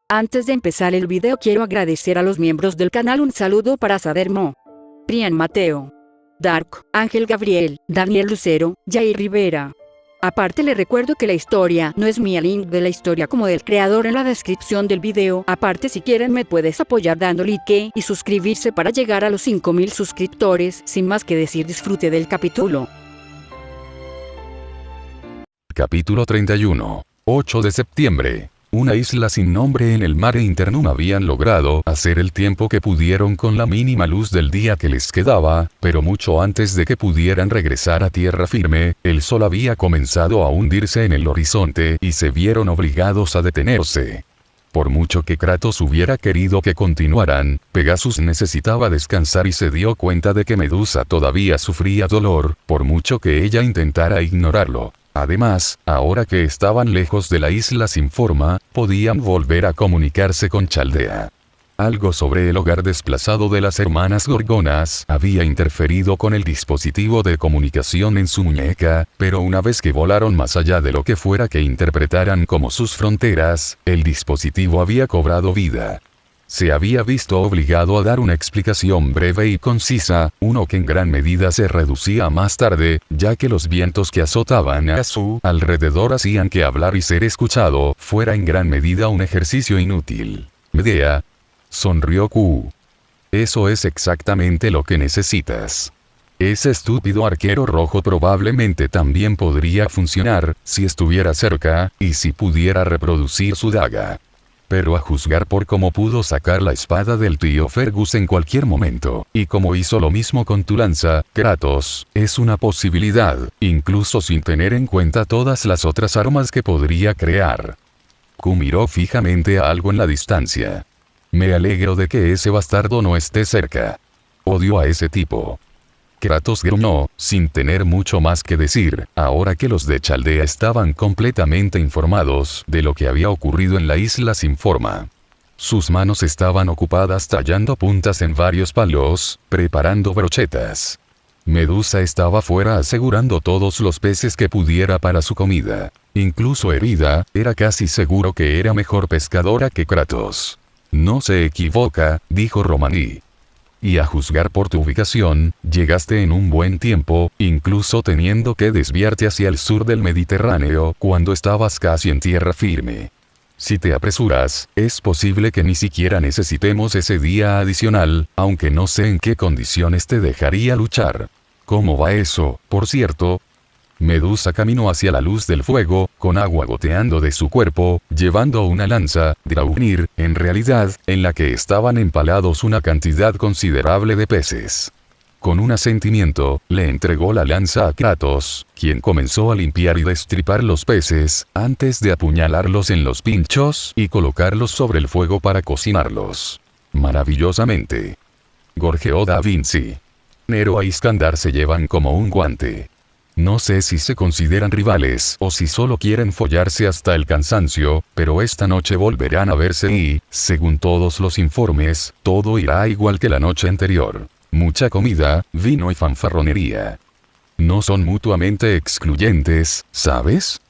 Antes de empezar el video quiero agradecer a los miembros del canal. Un saludo para Sadermo, Brian Mateo, Dark, Ángel Gabriel, Daniel Lucero, Jair Rivera. Aparte le recuerdo que la historia no es mía, link de la historia como del creador en la descripción del video. Aparte si quieren me puedes apoyar dando like y suscribirse para llegar a los 5000 suscriptores. Sin más que decir, disfrute del capítulo. Capítulo 31. 8 de septiembre. Una isla sin nombre en el Mare Internum. Habían logrado hacer el tiempo que pudieron con la mínima luz del día que les quedaba, pero mucho antes de que pudieran regresar a tierra firme, el sol había comenzado a hundirse en el horizonte y se vieron obligados a detenerse. Por mucho que Kratos hubiera querido que continuaran, Pegasus necesitaba descansar y se dio cuenta de que Medusa todavía sufría dolor, por mucho que ella intentara ignorarlo. Además, ahora que estaban lejos de la isla sin forma, podían volver a comunicarse con Chaldea. Algo sobre el hogar desplazado de las hermanas Gorgonas había interferido con el dispositivo de comunicación en su muñeca, pero una vez que volaron más allá de lo que fuera que interpretaran como sus fronteras, el dispositivo había cobrado vida. Se había visto obligado a dar una explicación breve y concisa, uno que en gran medida se reducía más tarde, ya que los vientos que azotaban a su alrededor hacían que hablar y ser escuchado fuera en gran medida un ejercicio inútil. Medea, sonrió Q. Eso es exactamente lo que necesitas. Ese estúpido arquero rojo probablemente también podría funcionar, si estuviera cerca, y si pudiera reproducir su daga. Pero a juzgar por cómo pudo sacar la espada del tío Fergus en cualquier momento, y como hizo lo mismo con tu lanza, Kratos, es una posibilidad, incluso sin tener en cuenta todas las otras armas que podría crear. Q miró fijamente a algo en la distancia. Me alegro de que ese bastardo no esté cerca. Odio a ese tipo. Kratos gruñó, sin tener mucho más que decir, ahora que los de Chaldea estaban completamente informados de lo que había ocurrido en la isla sin forma. Sus manos estaban ocupadas tallando puntas en varios palos, preparando brochetas. Medusa estaba fuera asegurando todos los peces que pudiera para su comida. Incluso herida, era casi seguro que era mejor pescadora que Kratos. No se equivoca, dijo Romaní. Y a juzgar por tu ubicación, llegaste en un buen tiempo, incluso teniendo que desviarte hacia el sur del Mediterráneo cuando estabas casi en tierra firme. Si te apresuras, es posible que ni siquiera necesitemos ese día adicional, aunque no sé en qué condiciones te dejaría luchar. ¿Cómo va eso, por cierto? Medusa caminó hacia la luz del fuego, con agua goteando de su cuerpo, llevando una lanza, Draupnir, en realidad, en la que estaban empalados una cantidad considerable de peces. Con un asentimiento, le entregó la lanza a Kratos, quien comenzó a limpiar y destripar los peces, antes de apuñalarlos en los pinchos y colocarlos sobre el fuego para cocinarlos. Maravillosamente. Gorjeó Da Vinci. Nero e Iskandar se llevan como un guante. No sé si se consideran rivales o si solo quieren follarse hasta el cansancio, pero esta noche volverán a verse y, según todos los informes, todo irá igual que la noche anterior. Mucha comida, vino y fanfarronería. No son mutuamente excluyentes, ¿sabes?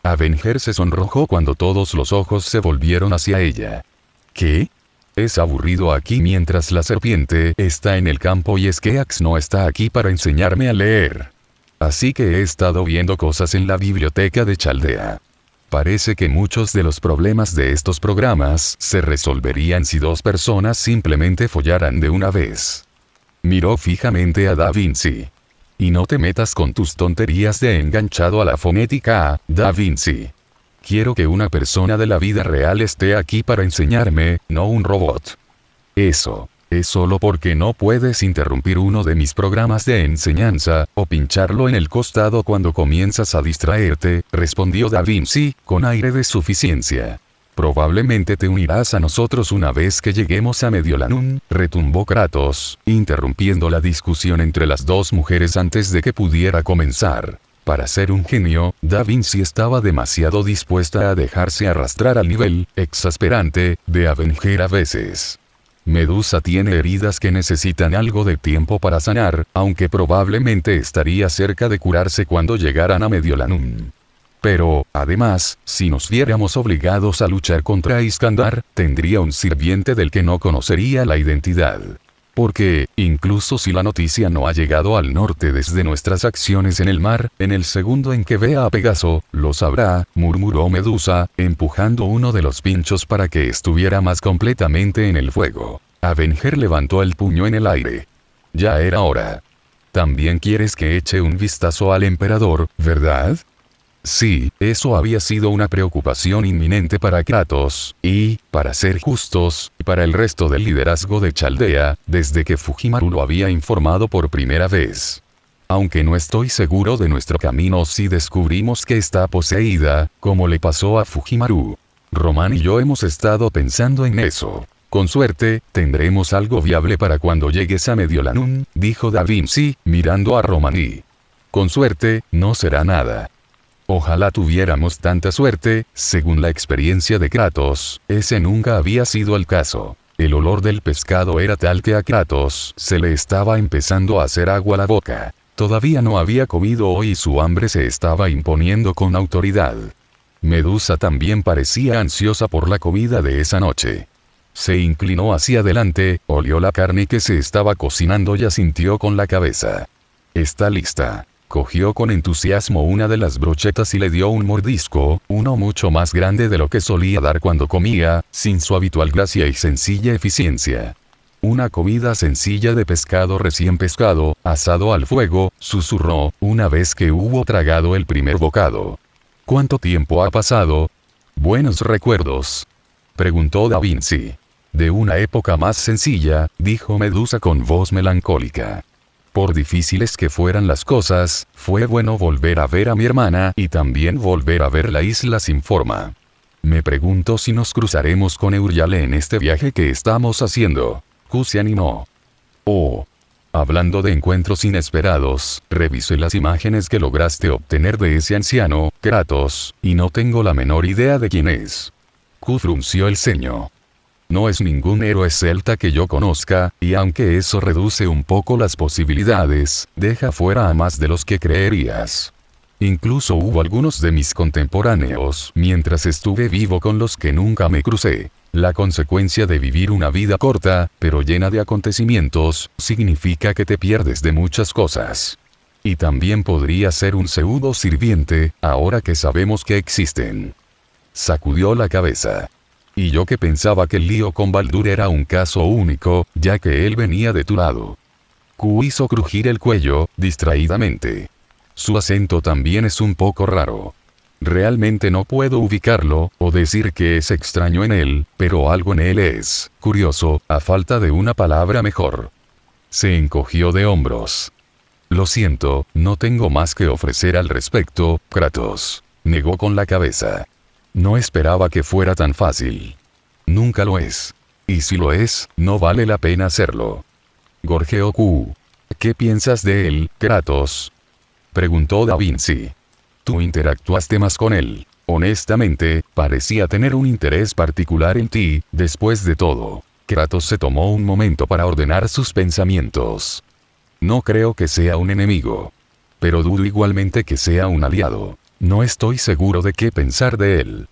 Avenger se sonrojó cuando todos los ojos se volvieron hacia ella. ¿Qué? Es aburrido aquí mientras la serpiente está en el campo y Skeax no está aquí para enseñarme a leer. Así que he estado viendo cosas en la biblioteca de Chaldea. Parece que muchos de los problemas de estos programas se resolverían si dos personas simplemente follaran de una vez. Miró fijamente a Da Vinci. Y no te metas con tus tonterías de enganchado a la fonética, Da Vinci. Quiero que una persona de la vida real esté aquí para enseñarme, no un robot. Eso. Es solo porque no puedes interrumpir uno de mis programas de enseñanza, o pincharlo en el costado cuando comienzas a distraerte, respondió Da Vinci, con aire de suficiencia. Probablemente te unirás a nosotros una vez que lleguemos a Mediolanum, retumbó Kratos, interrumpiendo la discusión entre las dos mujeres antes de que pudiera comenzar. Para ser un genio, Da Vinci estaba demasiado dispuesta a dejarse arrastrar al nivel, exasperante, de Avenger a veces. Medusa tiene heridas que necesitan algo de tiempo para sanar, aunque probablemente estaría cerca de curarse cuando llegaran a Mediolanum. Pero, además, si nos viéramos obligados a luchar contra Iskandar, tendría un sirviente del que no conocería la identidad. Porque, incluso si la noticia no ha llegado al norte desde nuestras acciones en el mar, en el segundo en que vea a Pegaso, lo sabrá, murmuró Medusa, empujando uno de los pinchos para que estuviera más completamente en el fuego. Avenger levantó el puño en el aire. Ya era hora. También quieres que eche un vistazo al emperador, ¿verdad? Sí, eso había sido una preocupación inminente para Kratos, y, para ser justos, para el resto del liderazgo de Chaldea, desde que Fujimaru lo había informado por primera vez. Aunque no estoy seguro de nuestro camino si descubrimos que está poseída, como le pasó a Fujimaru. Román y yo hemos estado pensando en eso. Con suerte, tendremos algo viable para cuando llegues a Mediolanum, dijo Da Vinci, mirando a Román. Con suerte, no será nada. Ojalá tuviéramos tanta suerte, según la experiencia de Kratos, ese nunca había sido el caso. El olor del pescado era tal que a Kratos se le estaba empezando a hacer agua la boca. Todavía no había comido hoy y su hambre se estaba imponiendo con autoridad. Medusa también parecía ansiosa por la comida de esa noche. Se inclinó hacia adelante, olió la carne que se estaba cocinando y asintió con la cabeza. Está lista. Cogió con entusiasmo una de las brochetas y le dio un mordisco, uno mucho más grande de lo que solía dar cuando comía, sin su habitual gracia y sencilla eficiencia. Una comida sencilla de pescado recién pescado, asado al fuego, susurró, una vez que hubo tragado el primer bocado. ¿Cuánto tiempo ha pasado? ¿Buenos recuerdos?, preguntó Da Vinci. De una época más sencilla, dijo Medusa con voz melancólica. Por difíciles que fueran las cosas, fue bueno volver a ver a mi hermana y también volver a ver la isla sin forma. Me pregunto si nos cruzaremos con Euryale en este viaje que estamos haciendo. Q se animó. Oh. Hablando de encuentros inesperados, revisé las imágenes que lograste obtener de ese anciano, Kratos, y no tengo la menor idea de quién es. Q frunció el ceño. No es ningún héroe celta que yo conozca, y aunque eso reduce un poco las posibilidades, deja fuera a más de los que creerías. Incluso hubo algunos de mis contemporáneos, mientras estuve vivo, con los que nunca me crucé. La consecuencia de vivir una vida corta, pero llena de acontecimientos, significa que te pierdes de muchas cosas. Y también podría ser un pseudo sirviente, ahora que sabemos que existen. Sacudió la cabeza. Y yo que pensaba que el lío con Baldur era un caso único, ya que él venía de tu lado. Q hizo crujir el cuello, distraídamente. Su acento también es un poco raro. Realmente no puedo ubicarlo, o decir que es extraño en él, pero algo en él es curioso, a falta de una palabra mejor. Se encogió de hombros. Lo siento, no tengo más que ofrecer al respecto, Kratos. Negó con la cabeza. No esperaba que fuera tan fácil. Nunca lo es. Y si lo es, no vale la pena hacerlo. Gorjeó Q. ¿Qué piensas de él, Kratos?, preguntó Da Vinci. Tú interactuaste más con él. Honestamente, parecía tener un interés particular en ti, después de todo. Kratos se tomó un momento para ordenar sus pensamientos. No creo que sea un enemigo. Pero dudo igualmente que sea un aliado. No estoy seguro de qué pensar de él.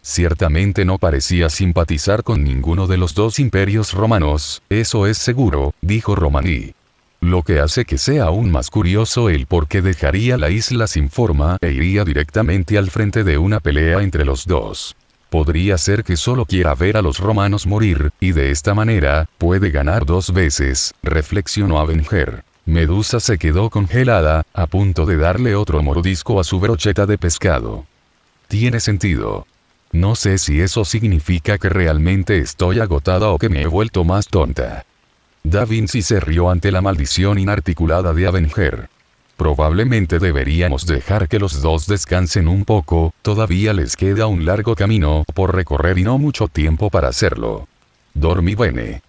Ciertamente no parecía simpatizar con ninguno de los dos imperios romanos, eso es seguro, dijo Romani. Lo que hace que sea aún más curioso el por qué dejaría la isla sin forma e iría directamente al frente de una pelea entre los dos. Podría ser que solo quiera ver a los romanos morir, y de esta manera, puede ganar dos veces, reflexionó Avenger. Medusa se quedó congelada, a punto de darle otro mordisco a su brocheta de pescado. Tiene sentido. No sé si eso significa que realmente estoy agotada o que me he vuelto más tonta. Da Vinci se rió ante la maldición inarticulada de Avenger. Probablemente deberíamos dejar que los dos descansen un poco, todavía les queda un largo camino por recorrer y no mucho tiempo para hacerlo. Dormi bene.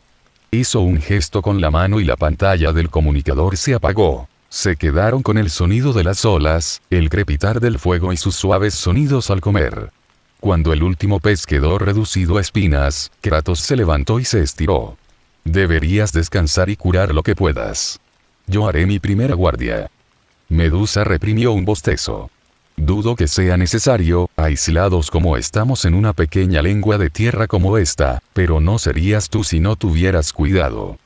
Hizo un gesto con la mano y la pantalla del comunicador se apagó. Se quedaron con el sonido de las olas, el crepitar del fuego y sus suaves sonidos al comer. Cuando el último pez quedó reducido a espinas, Kratos se levantó y se estiró. Deberías descansar y curar lo que puedas. Yo haré mi primera guardia. Medusa reprimió un bostezo. Dudo que sea necesario, aislados como estamos en una pequeña lengua de tierra como esta, pero no serías tú si no tuvieras cuidado.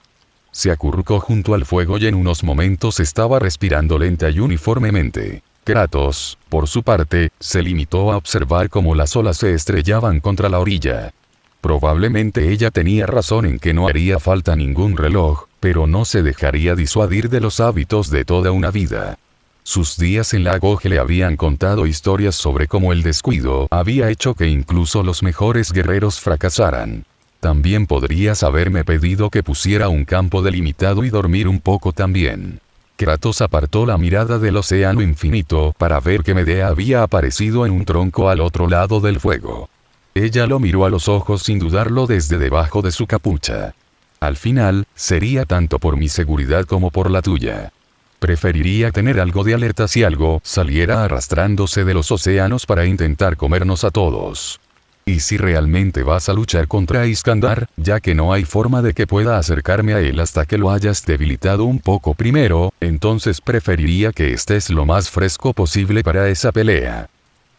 Se acurrucó junto al fuego y en unos momentos estaba respirando lenta y uniformemente. Kratos, por su parte, se limitó a observar cómo las olas se estrellaban contra la orilla. Probablemente ella tenía razón en que no haría falta ningún reloj, pero no se dejaría disuadir de los hábitos de toda una vida. Sus días en la Goje le habían contado historias sobre cómo el descuido había hecho que incluso los mejores guerreros fracasaran. También podrías haberme pedido que pusiera un campo delimitado y dormir un poco también. Kratos apartó la mirada del océano infinito para ver que Medea había aparecido en un tronco al otro lado del fuego. Ella lo miró a los ojos sin dudarlo desde debajo de su capucha. Al final, sería tanto por mi seguridad como por la tuya. Preferiría tener algo de alerta si algo saliera arrastrándose de los océanos para intentar comernos a todos. Y si realmente vas a luchar contra Iskandar, ya que no hay forma de que pueda acercarme a él hasta que lo hayas debilitado un poco primero, entonces preferiría que estés lo más fresco posible para esa pelea.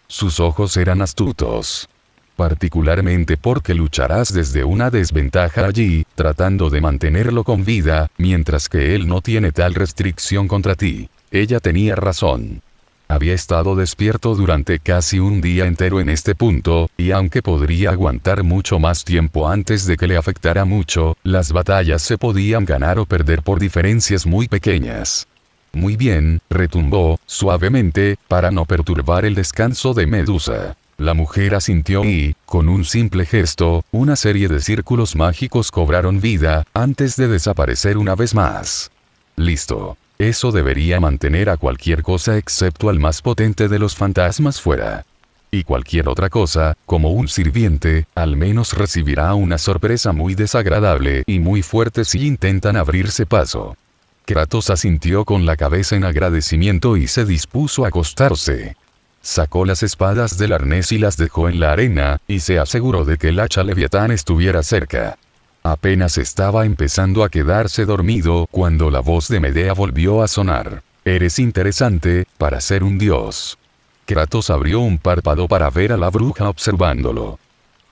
Sus ojos eran astutos. Particularmente porque lucharás desde una desventaja allí, tratando de mantenerlo con vida, mientras que él no tiene tal restricción contra ti. Ella tenía razón. Había estado despierto durante casi un día entero en este punto, y aunque podría aguantar mucho más tiempo antes de que le afectara mucho, las batallas se podían ganar o perder por diferencias muy pequeñas. Muy bien, retumbó, suavemente, para no perturbar el descanso de Medusa. La mujer asintió y, con un simple gesto, una serie de círculos mágicos cobraron vida, antes de desaparecer una vez más. Listo. Eso debería mantener a cualquier cosa excepto al más potente de los fantasmas fuera. Y cualquier otra cosa, como un sirviente, al menos recibirá una sorpresa muy desagradable y muy fuerte si intentan abrirse paso. Kratos asintió con la cabeza en agradecimiento y se dispuso a acostarse. Sacó las espadas del arnés y las dejó en la arena, y se aseguró de que el hacha Leviatán estuviera cerca. Apenas estaba empezando a quedarse dormido cuando la voz de Medea volvió a sonar. Eres interesante, para ser un dios. Kratos abrió un párpado para ver a la bruja observándolo.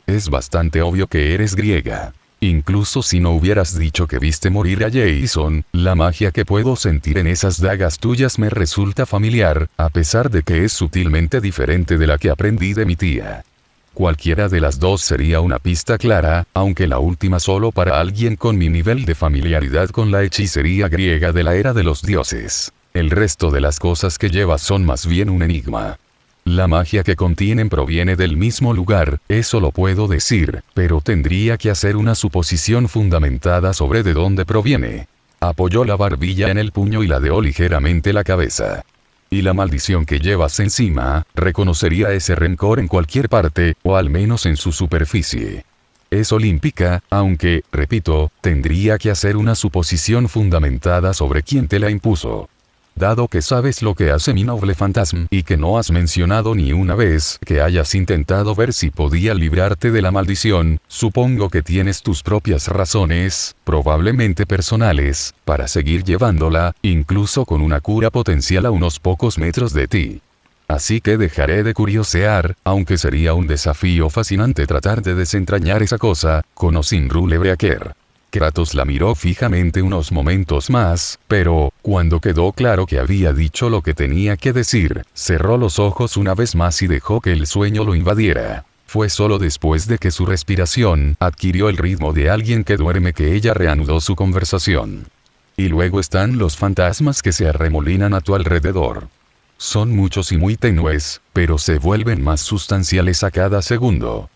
Es bastante obvio que eres griega. Incluso si no hubieras dicho que viste morir a Jason, la magia que puedo sentir en esas dagas tuyas me resulta familiar, a pesar de que es sutilmente diferente de la que aprendí de mi tía. Cualquiera de las dos sería una pista clara, aunque la última solo para alguien con mi nivel de familiaridad con la hechicería griega de la era de los dioses. El resto de las cosas que llevas son más bien un enigma. La magia que contienen proviene del mismo lugar, eso lo puedo decir, pero tendría que hacer una suposición fundamentada sobre de dónde proviene. Apoyó la barbilla en el puño y ladeó ligeramente la cabeza. Y la maldición que llevas encima, reconocería ese rencor en cualquier parte, o al menos en su superficie. Es olímpica, aunque, repito, tendría que hacer una suposición fundamentada sobre quién te la impuso. Dado que sabes lo que hace mi noble fantasma y que no has mencionado ni una vez que hayas intentado ver si podía librarte de la maldición, supongo que tienes tus propias razones, probablemente personales, para seguir llevándola, incluso con una cura potencial a unos pocos metros de ti. Así que dejaré de curiosear, aunque sería un desafío fascinante tratar de desentrañar esa cosa, con o sin Rule Breaker. Kratos la miró fijamente unos momentos más, pero, cuando quedó claro que había dicho lo que tenía que decir, cerró los ojos una vez más y dejó que el sueño lo invadiera. Fue solo después de que su respiración adquirió el ritmo de alguien que duerme que ella reanudó su conversación. Y luego están los fantasmas que se arremolinan a tu alrededor. Son muchos y muy tenues, pero se vuelven más sustanciales a cada segundo.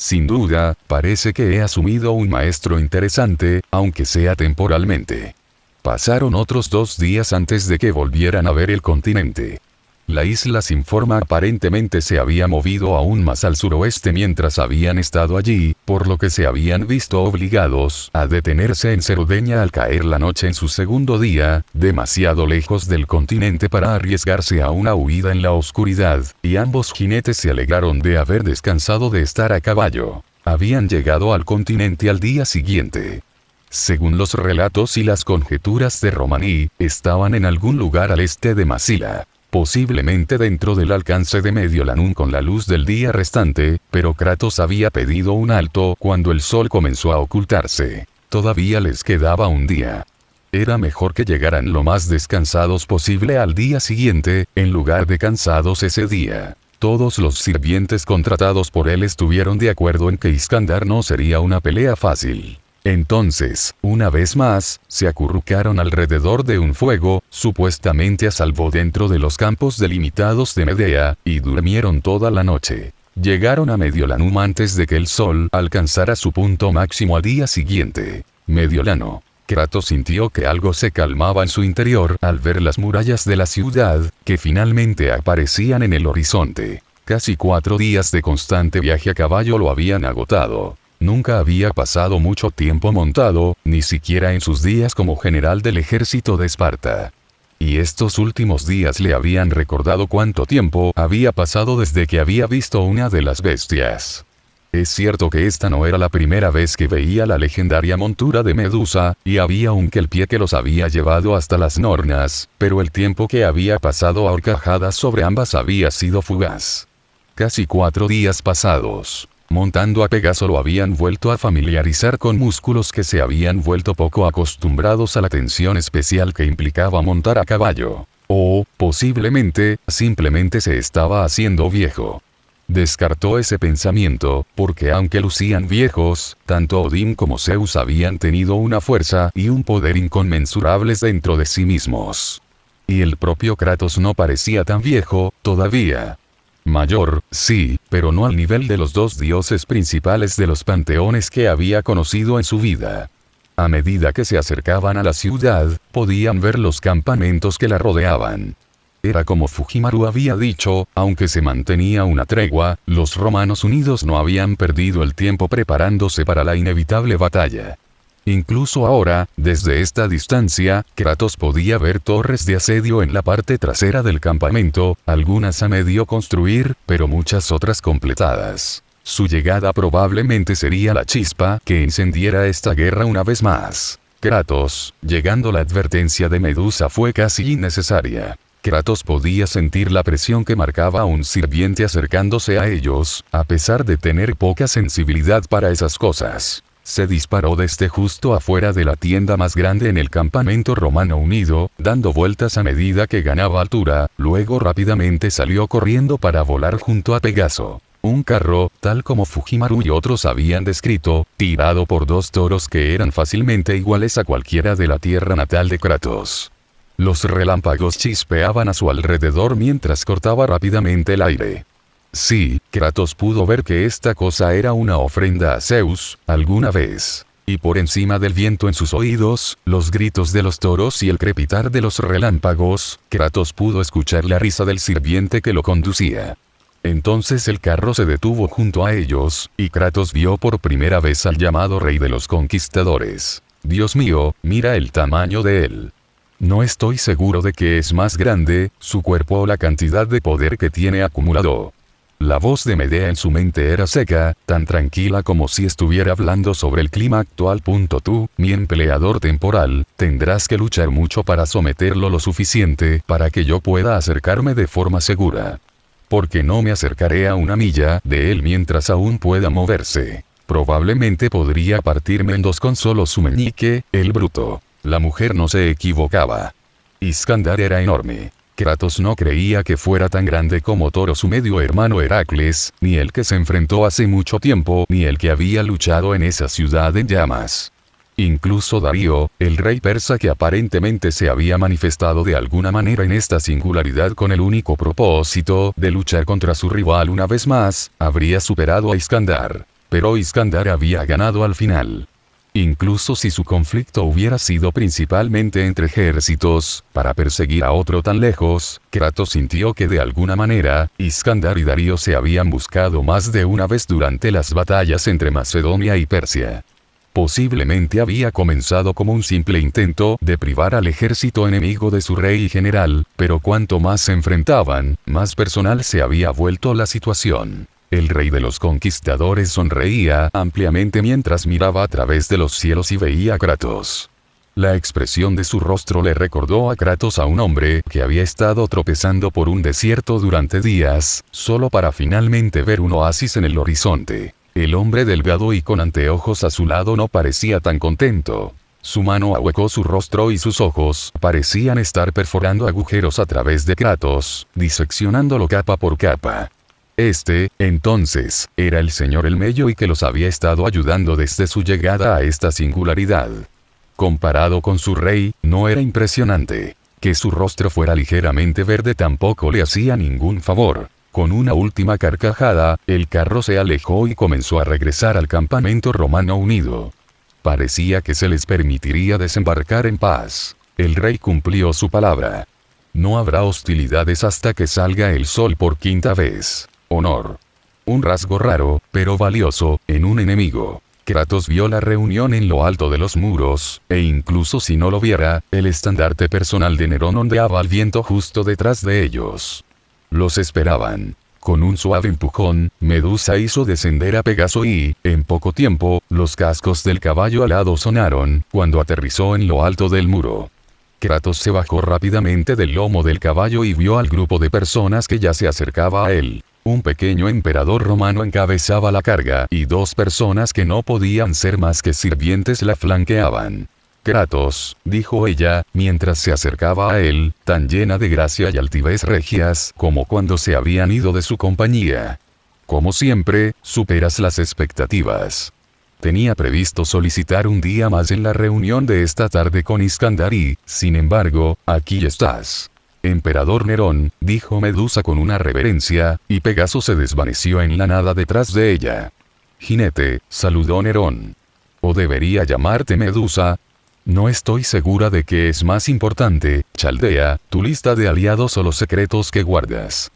Sin duda, parece que he asumido un maestro interesante, aunque sea temporalmente. Pasaron otros 2 días antes de que volvieran a ver el continente. La isla sin forma aparentemente se había movido aún más al suroeste mientras habían estado allí, por lo que se habían visto obligados a detenerse en Cerdeña al caer la noche en su segundo día, demasiado lejos del continente para arriesgarse a una huida en la oscuridad, y ambos jinetes se alegraron de haber descansado de estar a caballo. Habían llegado al continente al día siguiente. Según los relatos y las conjeturas de Romaní, estaban en algún lugar al este de Masila. posiblemente dentro del alcance de Mediolanum con la luz del día restante, pero Kratos había pedido un alto cuando el sol comenzó a ocultarse. Todavía les quedaba un día. Era mejor que llegaran lo más descansados posible al día siguiente, en lugar de cansados ese día. Todos los sirvientes contratados por él estuvieron de acuerdo en que Iskandar no sería una pelea fácil. Entonces, una vez más, se acurrucaron alrededor de un fuego, supuestamente a salvo dentro de los campos delimitados de Medea, y durmieron toda la noche. Llegaron a Mediolanum antes de que el sol alcanzara su punto máximo al día siguiente. Mediolano. Kratos sintió que algo se calmaba en su interior al ver las murallas de la ciudad, que finalmente aparecían en el horizonte. Casi 4 días de constante viaje a caballo lo habían agotado. Nunca había pasado mucho tiempo montado, ni siquiera en sus días como general del ejército de Esparta. Y estos últimos días le habían recordado cuánto tiempo había pasado desde que había visto una de las bestias. Es cierto que esta no era la primera vez que veía la legendaria montura de Medusa, y había un Kelpie que los había llevado hasta las Nornas, pero el tiempo que había pasado a horcajadas sobre ambas había sido fugaz. Casi 4 días pasados. Montando a Pegaso lo habían vuelto a familiarizar con músculos que se habían vuelto poco acostumbrados a la tensión especial que implicaba montar a caballo. O, posiblemente, simplemente se estaba haciendo viejo. Descartó ese pensamiento, porque aunque lucían viejos, tanto Odín como Zeus habían tenido una fuerza y un poder inconmensurables dentro de sí mismos. Y el propio Kratos no parecía tan viejo, todavía. Mayor, sí, pero no al nivel de los 2 dioses principales de los panteones que había conocido en su vida. A medida que se acercaban a la ciudad, podían ver los campamentos que la rodeaban. Era como Fujimaru había dicho, aunque se mantenía una tregua, los romanos unidos no habían perdido el tiempo preparándose para la inevitable batalla. Incluso ahora, desde esta distancia, Kratos podía ver torres de asedio en la parte trasera del campamento, algunas a medio construir, pero muchas otras completadas. Su llegada probablemente sería la chispa que encendiera esta guerra una vez más. Kratos, llegando la advertencia de Medusa fue casi innecesaria. Kratos podía sentir la presión que marcaba a un sirviente acercándose a ellos, a pesar de tener poca sensibilidad para esas cosas. Se disparó desde justo afuera de la tienda más grande en el campamento romano unido, dando vueltas a medida que ganaba altura, luego rápidamente salió corriendo para volar junto a Pegaso. Un carro, tal como Fujimaru y otros habían descrito, tirado por 2 toros que eran fácilmente iguales a cualquiera de la tierra natal de Kratos. Los relámpagos chispeaban a su alrededor mientras cortaba rápidamente el aire. Sí, Kratos pudo ver que esta cosa era una ofrenda a Zeus, alguna vez. Y por encima del viento en sus oídos, los gritos de los toros y el crepitar de los relámpagos, Kratos pudo escuchar la risa del sirviente que lo conducía. Entonces el carro se detuvo junto a ellos, y Kratos vio por primera vez al llamado rey de los conquistadores. Dios mío, mira el tamaño de él. No estoy seguro de que es más grande, su cuerpo o la cantidad de poder que tiene acumulado. La voz de Medea en su mente era seca, tan tranquila como si estuviera hablando sobre el clima actual. Tú, mi empleador temporal, tendrás que luchar mucho para someterlo lo suficiente para que yo pueda acercarme de forma segura. Porque no me acercaré a 1 milla de él mientras aún pueda moverse. Probablemente podría partirme en 2 con solo su meñique, el bruto. La mujer no se equivocaba. Iskandar era enorme. Kratos no creía que fuera tan grande como Thor o su medio hermano Heracles, ni el que se enfrentó hace mucho tiempo, ni el que había luchado en esa ciudad en llamas. Incluso Darío, el rey persa que aparentemente se había manifestado de alguna manera en esta singularidad con el único propósito de luchar contra su rival una vez más, habría superado a Iskandar. Pero Iskandar había ganado al final. Incluso si su conflicto hubiera sido principalmente entre ejércitos, para perseguir a otro tan lejos, Kratos sintió que de alguna manera, Iskandar y Darío se habían buscado más de una vez durante las batallas entre Macedonia y Persia. Posiblemente había comenzado como un simple intento de privar al ejército enemigo de su rey y general, pero cuanto más se enfrentaban, más personal se había vuelto la situación. El rey de los conquistadores sonreía ampliamente mientras miraba a través de los cielos y veía a Kratos. La expresión de su rostro le recordó a Kratos a un hombre que había estado tropezando por un desierto durante días, solo para finalmente ver un oasis en el horizonte. El hombre delgado y con anteojos a su lado no parecía tan contento. Su mano ahuecó su rostro y sus ojos parecían estar perforando agujeros a través de Kratos, diseccionándolo capa por capa. Entonces, era el señor Elmello y que los había estado ayudando desde su llegada a esta singularidad. Comparado con su rey, no era impresionante. Que su rostro fuera ligeramente verde tampoco le hacía ningún favor. Con una última carcajada, el carro se alejó y comenzó a regresar al campamento romano unido. Parecía que se les permitiría desembarcar en paz. El rey cumplió su palabra. No habrá hostilidades hasta que salga el sol por quinta vez. Honor. Un rasgo raro, pero valioso, en un enemigo. Kratos vio la reunión en lo alto de los muros, e incluso si no lo viera, el estandarte personal de Nerón ondeaba al viento justo detrás de ellos. Los esperaban. Con un suave empujón, Medusa hizo descender a Pegaso y, en poco tiempo, los cascos del caballo alado sonaron, cuando aterrizó en lo alto del muro. Kratos se bajó rápidamente del lomo del caballo y vio al grupo de personas que ya se acercaba a él. Un pequeño emperador romano encabezaba la carga y dos personas que no podían ser más que sirvientes la flanqueaban. Kratos, dijo ella, mientras se acercaba a él, tan llena de gracia y altivez regias como cuando se habían ido de su compañía. Como siempre, superas las expectativas. Tenía previsto solicitar un día más en la reunión de esta tarde con Iskandar y, sin embargo, aquí estás. Emperador Nerón, dijo Medusa con una reverencia, y Pegaso se desvaneció en la nada detrás de ella. Jinete, saludó Nerón. ¿O debería llamarte Medusa? No estoy segura de qué es más importante, Chaldea, tu lista de aliados o los secretos que guardas.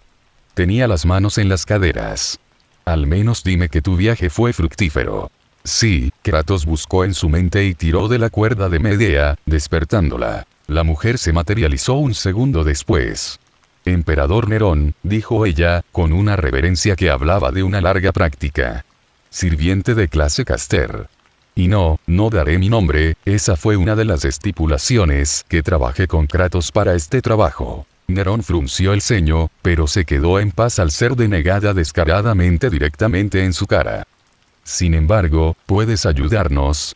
Tenía las manos en las caderas. Al menos dime que tu viaje fue fructífero. Sí, Kratos buscó en su mente y tiró de la cuerda de Medea, despertándola. La mujer se materializó un segundo después. Emperador Nerón, dijo ella, con una reverencia que hablaba de una larga práctica. Sirviente de clase Caster. Y no daré mi nombre, esa fue una de las estipulaciones que trabajé con Kratos para este trabajo. Nerón frunció el ceño, pero se quedó en paz al ser denegada descaradamente directamente en su cara. Sin embargo, ¿puedes ayudarnos?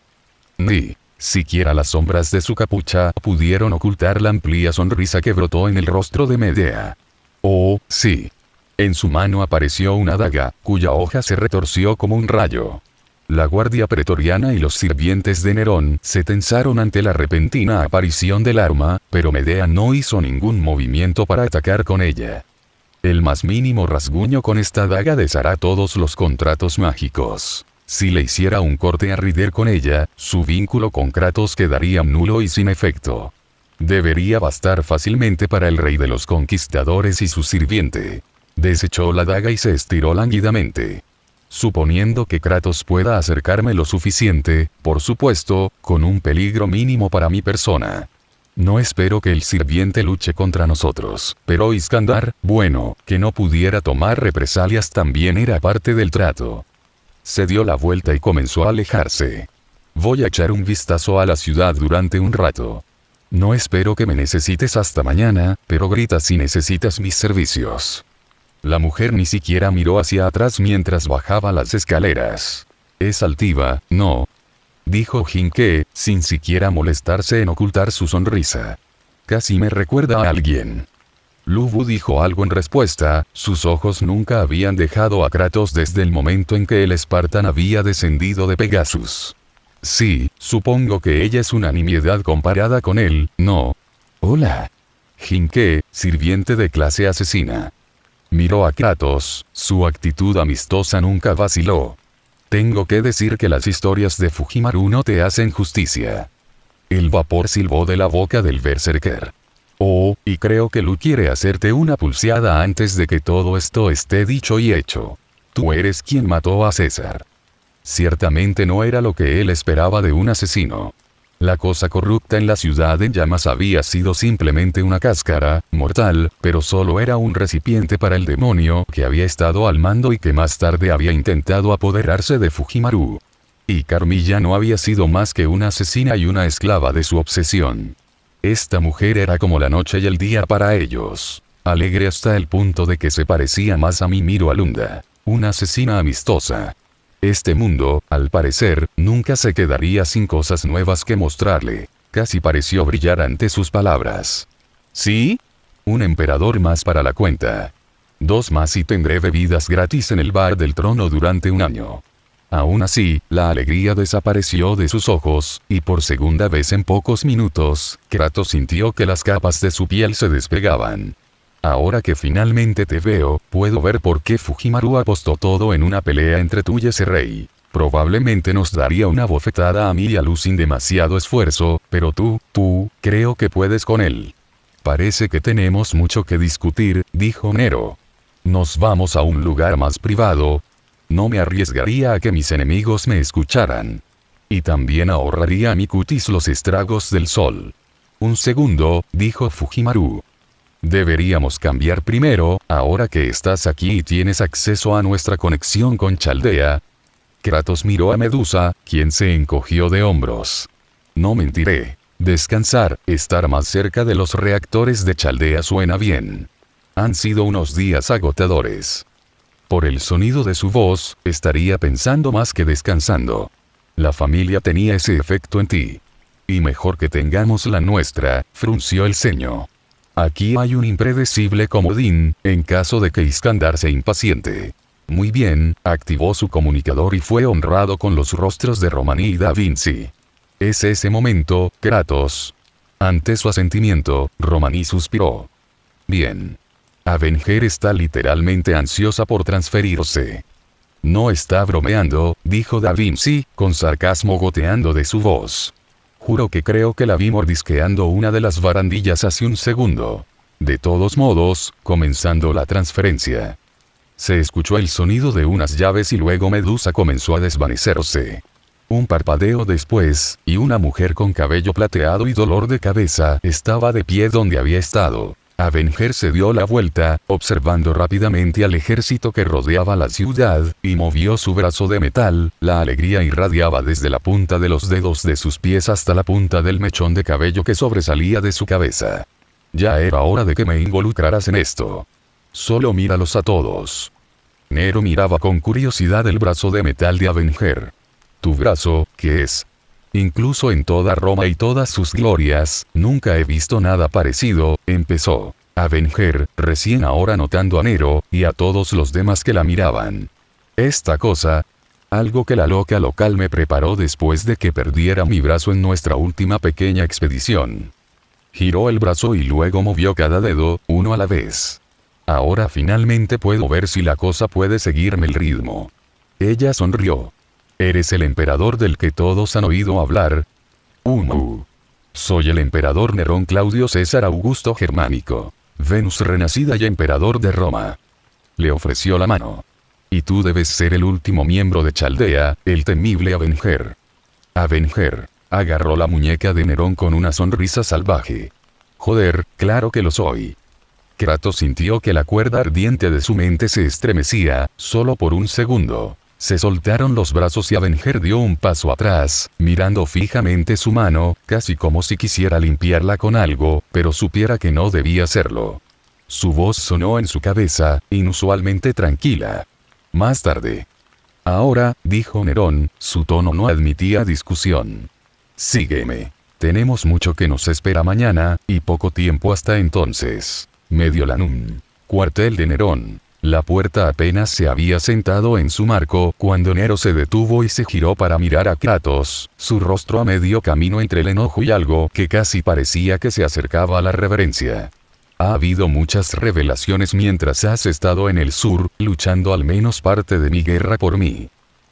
Ni siquiera las sombras de su capucha pudieron ocultar la amplia sonrisa que brotó en el rostro de Medea. Oh, sí. En su mano apareció una daga, cuya hoja se retorció como un rayo. La guardia pretoriana y los sirvientes de Nerón se tensaron ante la repentina aparición del arma, pero Medea no hizo ningún movimiento para atacar con ella. El más mínimo rasguño con esta daga deshará todos los contratos mágicos. Si le hiciera un corte a Rider con ella, su vínculo con Kratos quedaría nulo y sin efecto. Debería bastar fácilmente para el rey de los conquistadores y su sirviente. Desechó la daga y se estiró lánguidamente. Suponiendo que Kratos pueda acercarme lo suficiente, por supuesto, con un peligro mínimo para mi persona. No espero que el sirviente luche contra nosotros, pero Iskandar, bueno, que no pudiera tomar represalias también era parte del trato. Se dio la vuelta y comenzó a alejarse. Voy a echar un vistazo a la ciudad durante un rato. No espero que me necesites hasta mañana, pero grita si necesitas mis servicios. La mujer ni siquiera miró hacia atrás mientras bajaba las escaleras. Es altiva, ¿no? Dijo Jinke, sin siquiera molestarse en ocultar su sonrisa. Casi me recuerda a alguien. Lubu dijo algo en respuesta, sus ojos nunca habían dejado a Kratos desde el momento en que el Espartan había descendido de Pegasus. Sí, supongo que ella es una nimiedad comparada con él, ¿no? Hola. Jinke, sirviente de clase asesina. Miró a Kratos, su actitud amistosa nunca vaciló. Tengo que decir que las historias de Fujimaru no te hacen justicia. El vapor silbó de la boca del berserker. Oh, y creo que Lu quiere hacerte una pulseada antes de que todo esto esté dicho y hecho. Tú eres quien mató a César. Ciertamente no era lo que él esperaba de un asesino. La cosa corrupta en la ciudad en llamas había sido simplemente una cáscara, mortal, pero solo era un recipiente para el demonio que había estado al mando y que más tarde había intentado apoderarse de Fujimaru. Y Carmilla no había sido más que una asesina y una esclava de su obsesión. Esta mujer era como la noche y el día para ellos. Alegre hasta el punto de que se parecía más a Mimiro Alunda, una asesina amistosa. Este mundo, al parecer, nunca se quedaría sin cosas nuevas que mostrarle. Casi pareció brillar ante sus palabras. ¿Sí? Un emperador más para la cuenta. 2 más y tendré bebidas gratis en el bar del trono durante 1 año. Aún así, la alegría desapareció de sus ojos, y por segunda vez en pocos minutos, Kratos sintió que las capas de su piel se despegaban. Ahora que finalmente te veo, puedo ver por qué Fujimaru apostó todo en una pelea entre tú y ese rey. Probablemente nos daría una bofetada a mí y a Lu sin demasiado esfuerzo, pero tú, creo que puedes con él. Parece que tenemos mucho que discutir, dijo Nero. Nos vamos a un lugar más privado. No me arriesgaría a que mis enemigos me escucharan. Y también ahorraría a mi cutis los estragos del sol. Un segundo, dijo Fujimaru. Deberíamos cambiar primero, ahora que estás aquí y tienes acceso a nuestra conexión con Chaldea. Kratos miró a Medusa, quien se encogió de hombros. No mentiré. Descansar, estar más cerca de los reactores de Chaldea suena bien. Han sido unos días agotadores. Por el sonido de su voz, estaría pensando más que descansando. La familia tenía ese efecto en ti. Y mejor que tengamos la nuestra, frunció el ceño. Aquí hay un impredecible comodín, en caso de que Iskandar se impaciente. Muy bien, activó su comunicador y fue honrado con los rostros de Romaní y Da Vinci. Es ese momento, Kratos. Ante su asentimiento, Romaní suspiró. Bien. Avenger está literalmente ansiosa por transferirse. No está bromeando, dijo Da Vinci, con sarcasmo goteando de su voz. Juro que creo que la vi mordisqueando una de las barandillas hace un segundo. De todos modos, comenzando la transferencia. Se escuchó el sonido de unas llaves y luego Medusa comenzó a desvanecerse. Un parpadeo después, y una mujer con cabello plateado y dolor de cabeza estaba de pie donde había estado. Avenger se dio la vuelta, observando rápidamente al ejército que rodeaba la ciudad, y movió su brazo de metal. La alegría irradiaba desde la punta de los dedos de sus pies hasta la punta del mechón de cabello que sobresalía de su cabeza. Ya era hora de que me involucraras en esto. Solo míralos a todos. Nero miraba con curiosidad el brazo de metal de Avenger. Tu brazo, ¿qué es? Incluso en toda Roma y todas sus glorias, nunca he visto nada parecido, empezó Avenger, recién ahora notando a Nero, y a todos los demás que la miraban. Esta cosa, algo que la loca local me preparó después de que perdiera mi brazo en nuestra última pequeña expedición. Giró el brazo y luego movió cada dedo, uno a la vez. Ahora finalmente puedo ver si la cosa puede seguirme el ritmo. Ella sonrió. ¿Eres el emperador del que todos han oído hablar? Soy el emperador Nerón Claudio César Augusto Germánico. Venus renacida y emperador de Roma. Le ofreció la mano. Y tú debes ser el último miembro de Chaldea, el temible Avenger. Avenger. Agarró la muñeca de Nerón con una sonrisa salvaje. Joder, claro que lo soy. Kratos sintió que la cuerda ardiente de su mente se estremecía, solo por un segundo. Se soltaron los brazos y Avenger dio un paso atrás, mirando fijamente su mano, casi como si quisiera limpiarla con algo, pero supiera que no debía hacerlo. Su voz sonó en su cabeza, inusualmente tranquila. Más tarde. Ahora, dijo Nerón, su tono no admitía discusión. Sígueme. Tenemos mucho que nos espera mañana, y poco tiempo hasta entonces. Mediolanum. Cuartel de Nerón. La puerta apenas se había sentado en su marco cuando Nero se detuvo y se giró para mirar a Kratos, su rostro a medio camino entre el enojo y algo que casi parecía que se acercaba a la reverencia. Ha habido muchas revelaciones mientras has estado en el sur, luchando al menos parte de mi guerra por mí.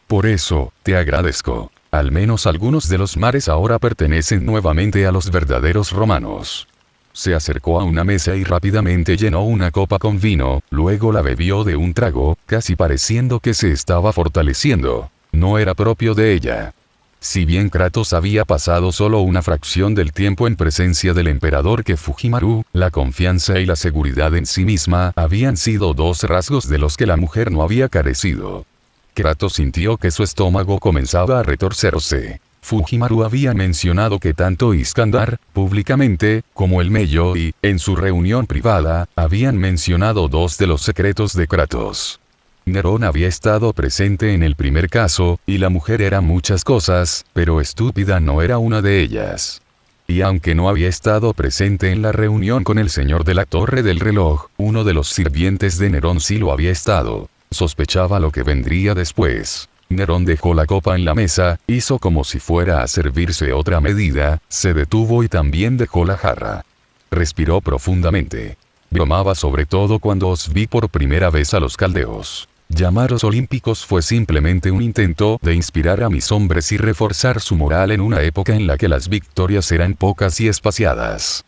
Por eso, te agradezco. Al menos algunos de los mares ahora pertenecen nuevamente a los verdaderos romanos. Se acercó a una mesa y rápidamente llenó una copa con vino, luego la bebió de un trago, casi pareciendo que se estaba fortaleciendo. No era propio de ella. Si bien Kratos había pasado solo una fracción del tiempo en presencia del emperador que Fujimaru, la confianza y la seguridad en sí misma habían sido 2 rasgos de los que la mujer no había carecido. Kratos sintió que su estómago comenzaba a retorcerse. Fujimaru había mencionado que tanto Iskandar, públicamente, como el Meioi, en su reunión privada, habían mencionado dos de los secretos de Kratos. Nerón había estado presente en el primer caso, y la mujer era muchas cosas, pero estúpida no era una de ellas. Y aunque no había estado presente en la reunión con el señor de la Torre del Reloj, uno de los sirvientes de Nerón sí lo había estado. Sospechaba lo que vendría después. Nerón dejó la copa en la mesa, hizo como si fuera a servirse otra medida, se detuvo y también dejó la jarra. Respiró profundamente. Bromaba sobre todo cuando os vi por primera vez a los caldeos. Llamaros olímpicos fue simplemente un intento de inspirar a mis hombres y reforzar su moral en una época en la que las victorias eran pocas y espaciadas.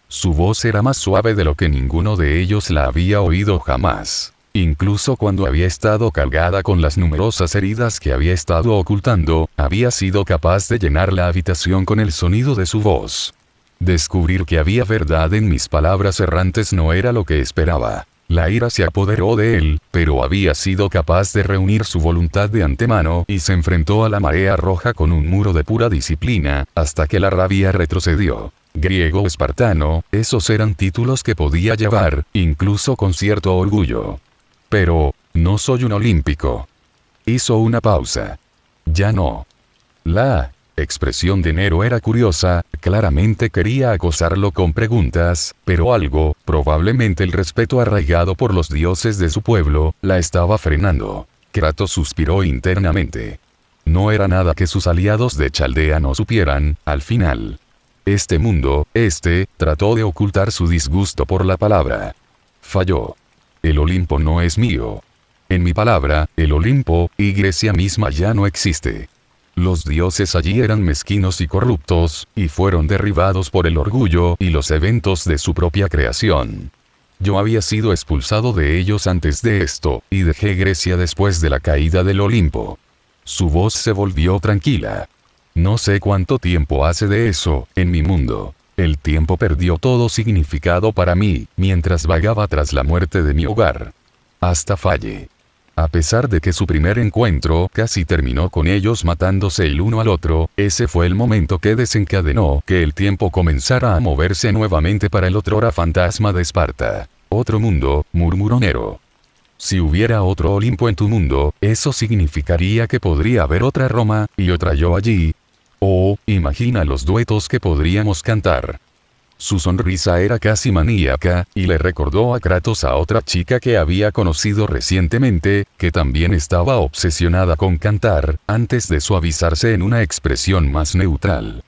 Su voz era más suave de lo que ninguno de ellos la había oído jamás. Incluso cuando había estado cargada con las numerosas heridas que había estado ocultando, había sido capaz de llenar la habitación con el sonido de su voz. Descubrir que había verdad en mis palabras errantes no era lo que esperaba. La ira se apoderó de él, pero había sido capaz de reunir su voluntad de antemano y se enfrentó a la marea roja con un muro de pura disciplina, hasta que la rabia retrocedió. Griego o espartano, esos eran títulos que podía llevar, incluso con cierto orgullo. Pero, no soy un olímpico. Hizo una pausa. Ya no. La expresión de Nero era curiosa, claramente quería acosarlo con preguntas, pero algo, probablemente el respeto arraigado por los dioses de su pueblo, la estaba frenando. Kratos suspiró internamente. No era nada que sus aliados de Chaldea no supieran, al final. Este mundo, trató de ocultar su disgusto por la palabra. Falló. El Olimpo no es mío. En mi palabra, el Olimpo, y Grecia misma ya no existe. Los dioses allí eran mezquinos y corruptos, y fueron derribados por el orgullo y los eventos de su propia creación. Yo había sido expulsado de ellos antes de esto, y dejé Grecia después de la caída del Olimpo. Su voz se volvió tranquila. No sé cuánto tiempo hace de eso, en mi mundo. El tiempo perdió todo significado para mí, mientras vagaba tras la muerte de mi hogar. Hasta falle. A pesar de que su primer encuentro casi terminó con ellos matándose el uno al otro, ese fue el momento que desencadenó que el tiempo comenzara a moverse nuevamente para el otrora fantasma de Esparta. Otro mundo, murmuró Nero. Si hubiera otro Olimpo en tu mundo, eso significaría que podría haber otra Roma, y otra yo allí. Oh, imagina los duetos que podríamos cantar. Su sonrisa era casi maníaca, y le recordó a Kratos a otra chica que había conocido recientemente, que también estaba obsesionada con cantar, antes de suavizarse en una expresión más neutral.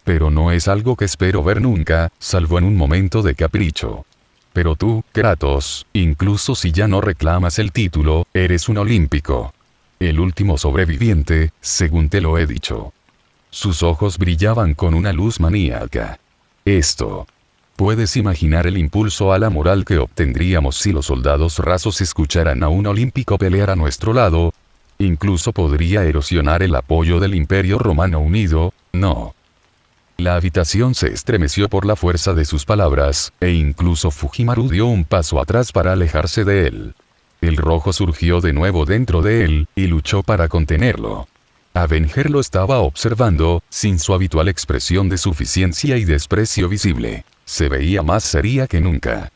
Pero no es algo que espero ver nunca, salvo en un momento de capricho. Pero tú, Kratos, incluso si ya no reclamas el título, eres un olímpico. El último sobreviviente, según te lo he dicho. Sus ojos brillaban con una luz maníaca. ¿Puedes imaginar el impulso a la moral que obtendríamos si los soldados rasos escucharan a un olímpico pelear a nuestro lado? Incluso podría erosionar el apoyo del Imperio Romano Unido, ¿no? La habitación se estremeció por la fuerza de sus palabras, e incluso Fujimaru dio un paso atrás para alejarse de él. El rojo surgió de nuevo dentro de él, y luchó para contenerlo. Avenger lo estaba observando, sin su habitual expresión de suficiencia y desprecio visible. Se veía más seria que nunca.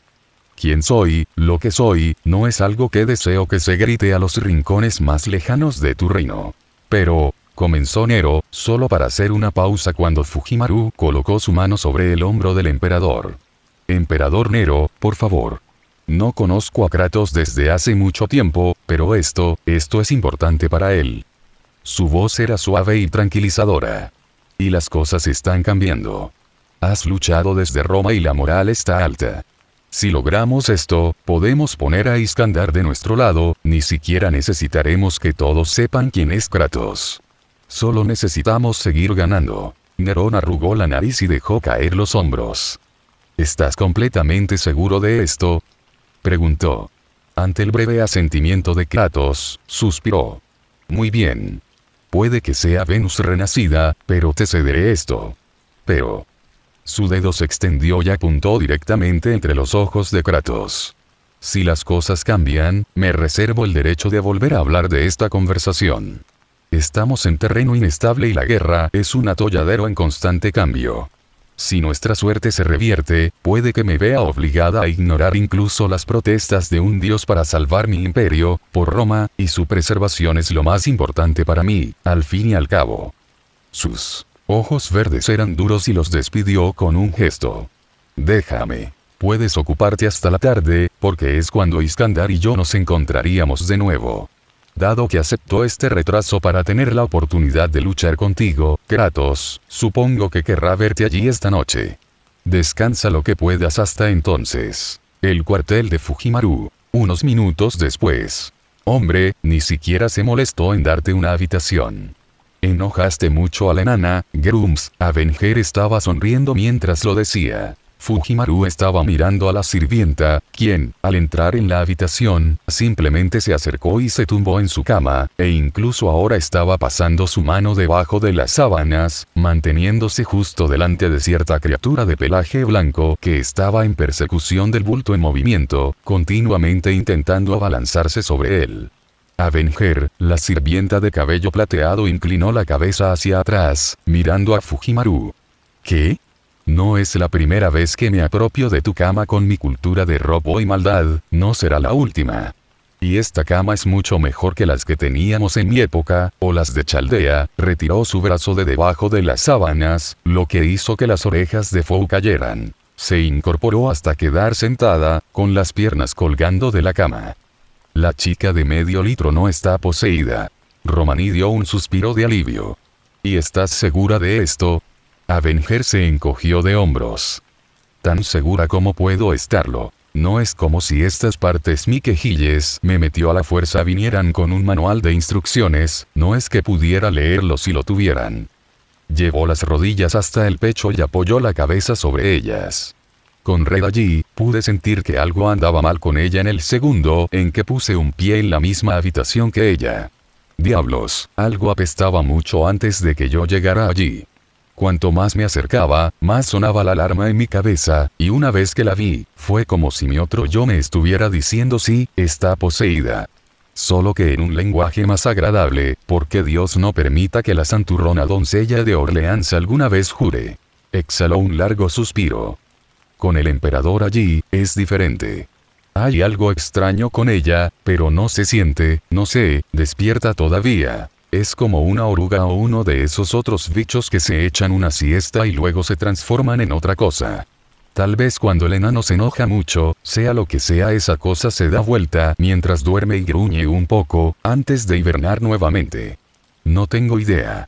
Quién soy, lo que soy, no es algo que deseo que se grite a los rincones más lejanos de tu reino. Pero, comenzó Nero, solo para hacer una pausa cuando Fujimaru colocó su mano sobre el hombro del emperador. Emperador Nero, por favor. No conozco a Kratos desde hace mucho tiempo, pero esto es importante para él. Su voz era suave y tranquilizadora. Y las cosas están cambiando. Has luchado desde Roma y la moral está alta. Si logramos esto, podemos poner a Iskandar de nuestro lado, ni siquiera necesitaremos que todos sepan quién es Kratos. Solo necesitamos seguir ganando. Nerón arrugó la nariz y dejó caer los hombros. ¿Estás completamente seguro de esto?, preguntó. Ante el breve asentimiento de Kratos, suspiró. Muy bien. Puede que sea Venus renacida, pero te cederé esto. Pero... Su dedo se extendió y apuntó directamente entre los ojos de Kratos. Si las cosas cambian, me reservo el derecho de volver a hablar de esta conversación. Estamos en terreno inestable y la guerra es un atolladero en constante cambio. Si nuestra suerte se revierte, puede que me vea obligada a ignorar incluso las protestas de un dios para salvar mi imperio, por Roma, y su preservación es lo más importante para mí, al fin y al cabo. Sus ojos verdes eran duros y los despidió con un gesto. Déjame. Puedes ocuparte hasta la tarde, porque es cuando Iskandar y yo nos encontraríamos de nuevo. Dado que aceptó este retraso para tener la oportunidad de luchar contigo, Kratos, supongo que querrá verte allí esta noche. Descansa lo que puedas hasta entonces. El cuartel de Fujimaru. Unos minutos después. Hombre, ni siquiera se molestó en darte una habitación. Enojaste mucho a la enana, Grumps. Avenger estaba sonriendo mientras lo decía. Fujimaru estaba mirando a la sirvienta, quien, al entrar en la habitación, simplemente se acercó y se tumbó en su cama, e incluso ahora estaba pasando su mano debajo de las sábanas, manteniéndose justo delante de cierta criatura de pelaje blanco que estaba en persecución del bulto en movimiento, continuamente intentando abalanzarse sobre él. Avenger, la sirvienta de cabello plateado, inclinó la cabeza hacia atrás, mirando a Fujimaru. ¿Qué? No es la primera vez que me apropio de tu cama con mi cultura de robo y maldad, no será la última. Y esta cama es mucho mejor que las que teníamos en mi época, o las de Chaldea. Retiró su brazo de debajo de las sábanas, lo que hizo que las orejas de Fou cayeran. Se incorporó hasta quedar sentada, con las piernas colgando de la cama. La chica de medio litro no está poseída. Romani dio un suspiro de alivio. ¿Y estás segura de esto? Avenger se encogió de hombros. Tan segura como puedo estarlo. No es como si estas partes mi quejilles me metió a la fuerza vinieran con un manual de instrucciones, no es que pudiera leerlo si lo tuvieran. Llevó las rodillas hasta el pecho y apoyó la cabeza sobre ellas. Con Red allí, pude sentir que algo andaba mal con ella en el segundo en que puse un pie en la misma habitación que ella. Diablos, algo apestaba mucho antes de que yo llegara allí. Cuanto más me acercaba, más sonaba la alarma en mi cabeza, y una vez que la vi, fue como si mi otro yo me estuviera diciendo sí, está poseída. Solo que en un lenguaje más agradable, porque Dios no permita que la santurrona doncella de Orleans alguna vez jure. Exhaló un largo suspiro. Con el emperador allí, es diferente. Hay algo extraño con ella, pero no se siente, no sé, despierta todavía. Es como una oruga o uno de esos otros bichos que se echan una siesta y luego se transforman en otra cosa. Tal vez cuando el enano se enoja mucho, sea lo que sea, esa cosa se da vuelta mientras duerme y gruñe un poco, antes de hibernar nuevamente. No tengo idea.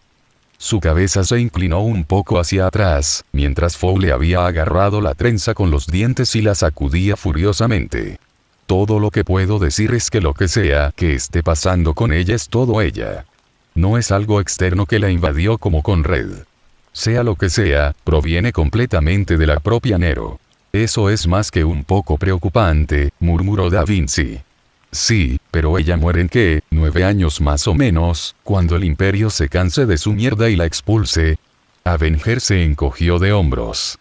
Su cabeza se inclinó un poco hacia atrás, mientras Fou le había agarrado la trenza con los dientes y la sacudía furiosamente. Todo lo que puedo decir es que lo que sea que esté pasando con ella es todo ella. No es algo externo que la invadió como con Red. Sea lo que sea, proviene completamente de la propia Nero. Eso es más que un poco preocupante, murmuró Da Vinci. Sí, pero ella muere en ¿qué? 9 años más o menos, cuando el imperio se canse de su mierda y la expulse. Avenger se encogió de hombros.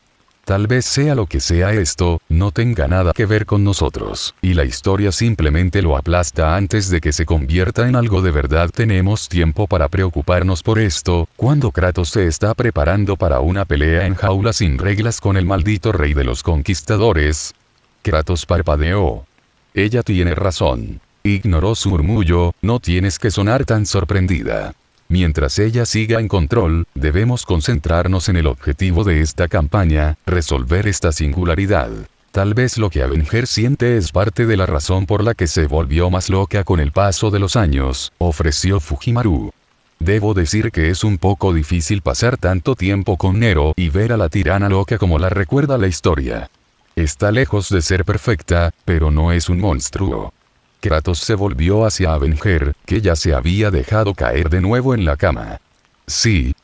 Tal vez sea lo que sea esto, no tenga nada que ver con nosotros, y la historia simplemente lo aplasta antes de que se convierta en algo de verdad. Tenemos tiempo para preocuparnos por esto, cuando Kratos se está preparando para una pelea en jaula sin reglas con el maldito rey de los conquistadores. Kratos parpadeó. Ella tiene razón. Ignoró su murmullo, no tienes que sonar tan sorprendida. Mientras ella siga en control, debemos concentrarnos en el objetivo de esta campaña, resolver esta singularidad. Tal vez lo que Avenger siente es parte de la razón por la que se volvió más loca con el paso de los años, ofreció Fujimaru. Debo decir que es un poco difícil pasar tanto tiempo con Nero y ver a la tirana loca como la recuerda la historia. Está lejos de ser perfecta, pero no es un monstruo. Kratos se volvió hacia Avenger, que ya se había dejado caer de nuevo en la cama. Sí,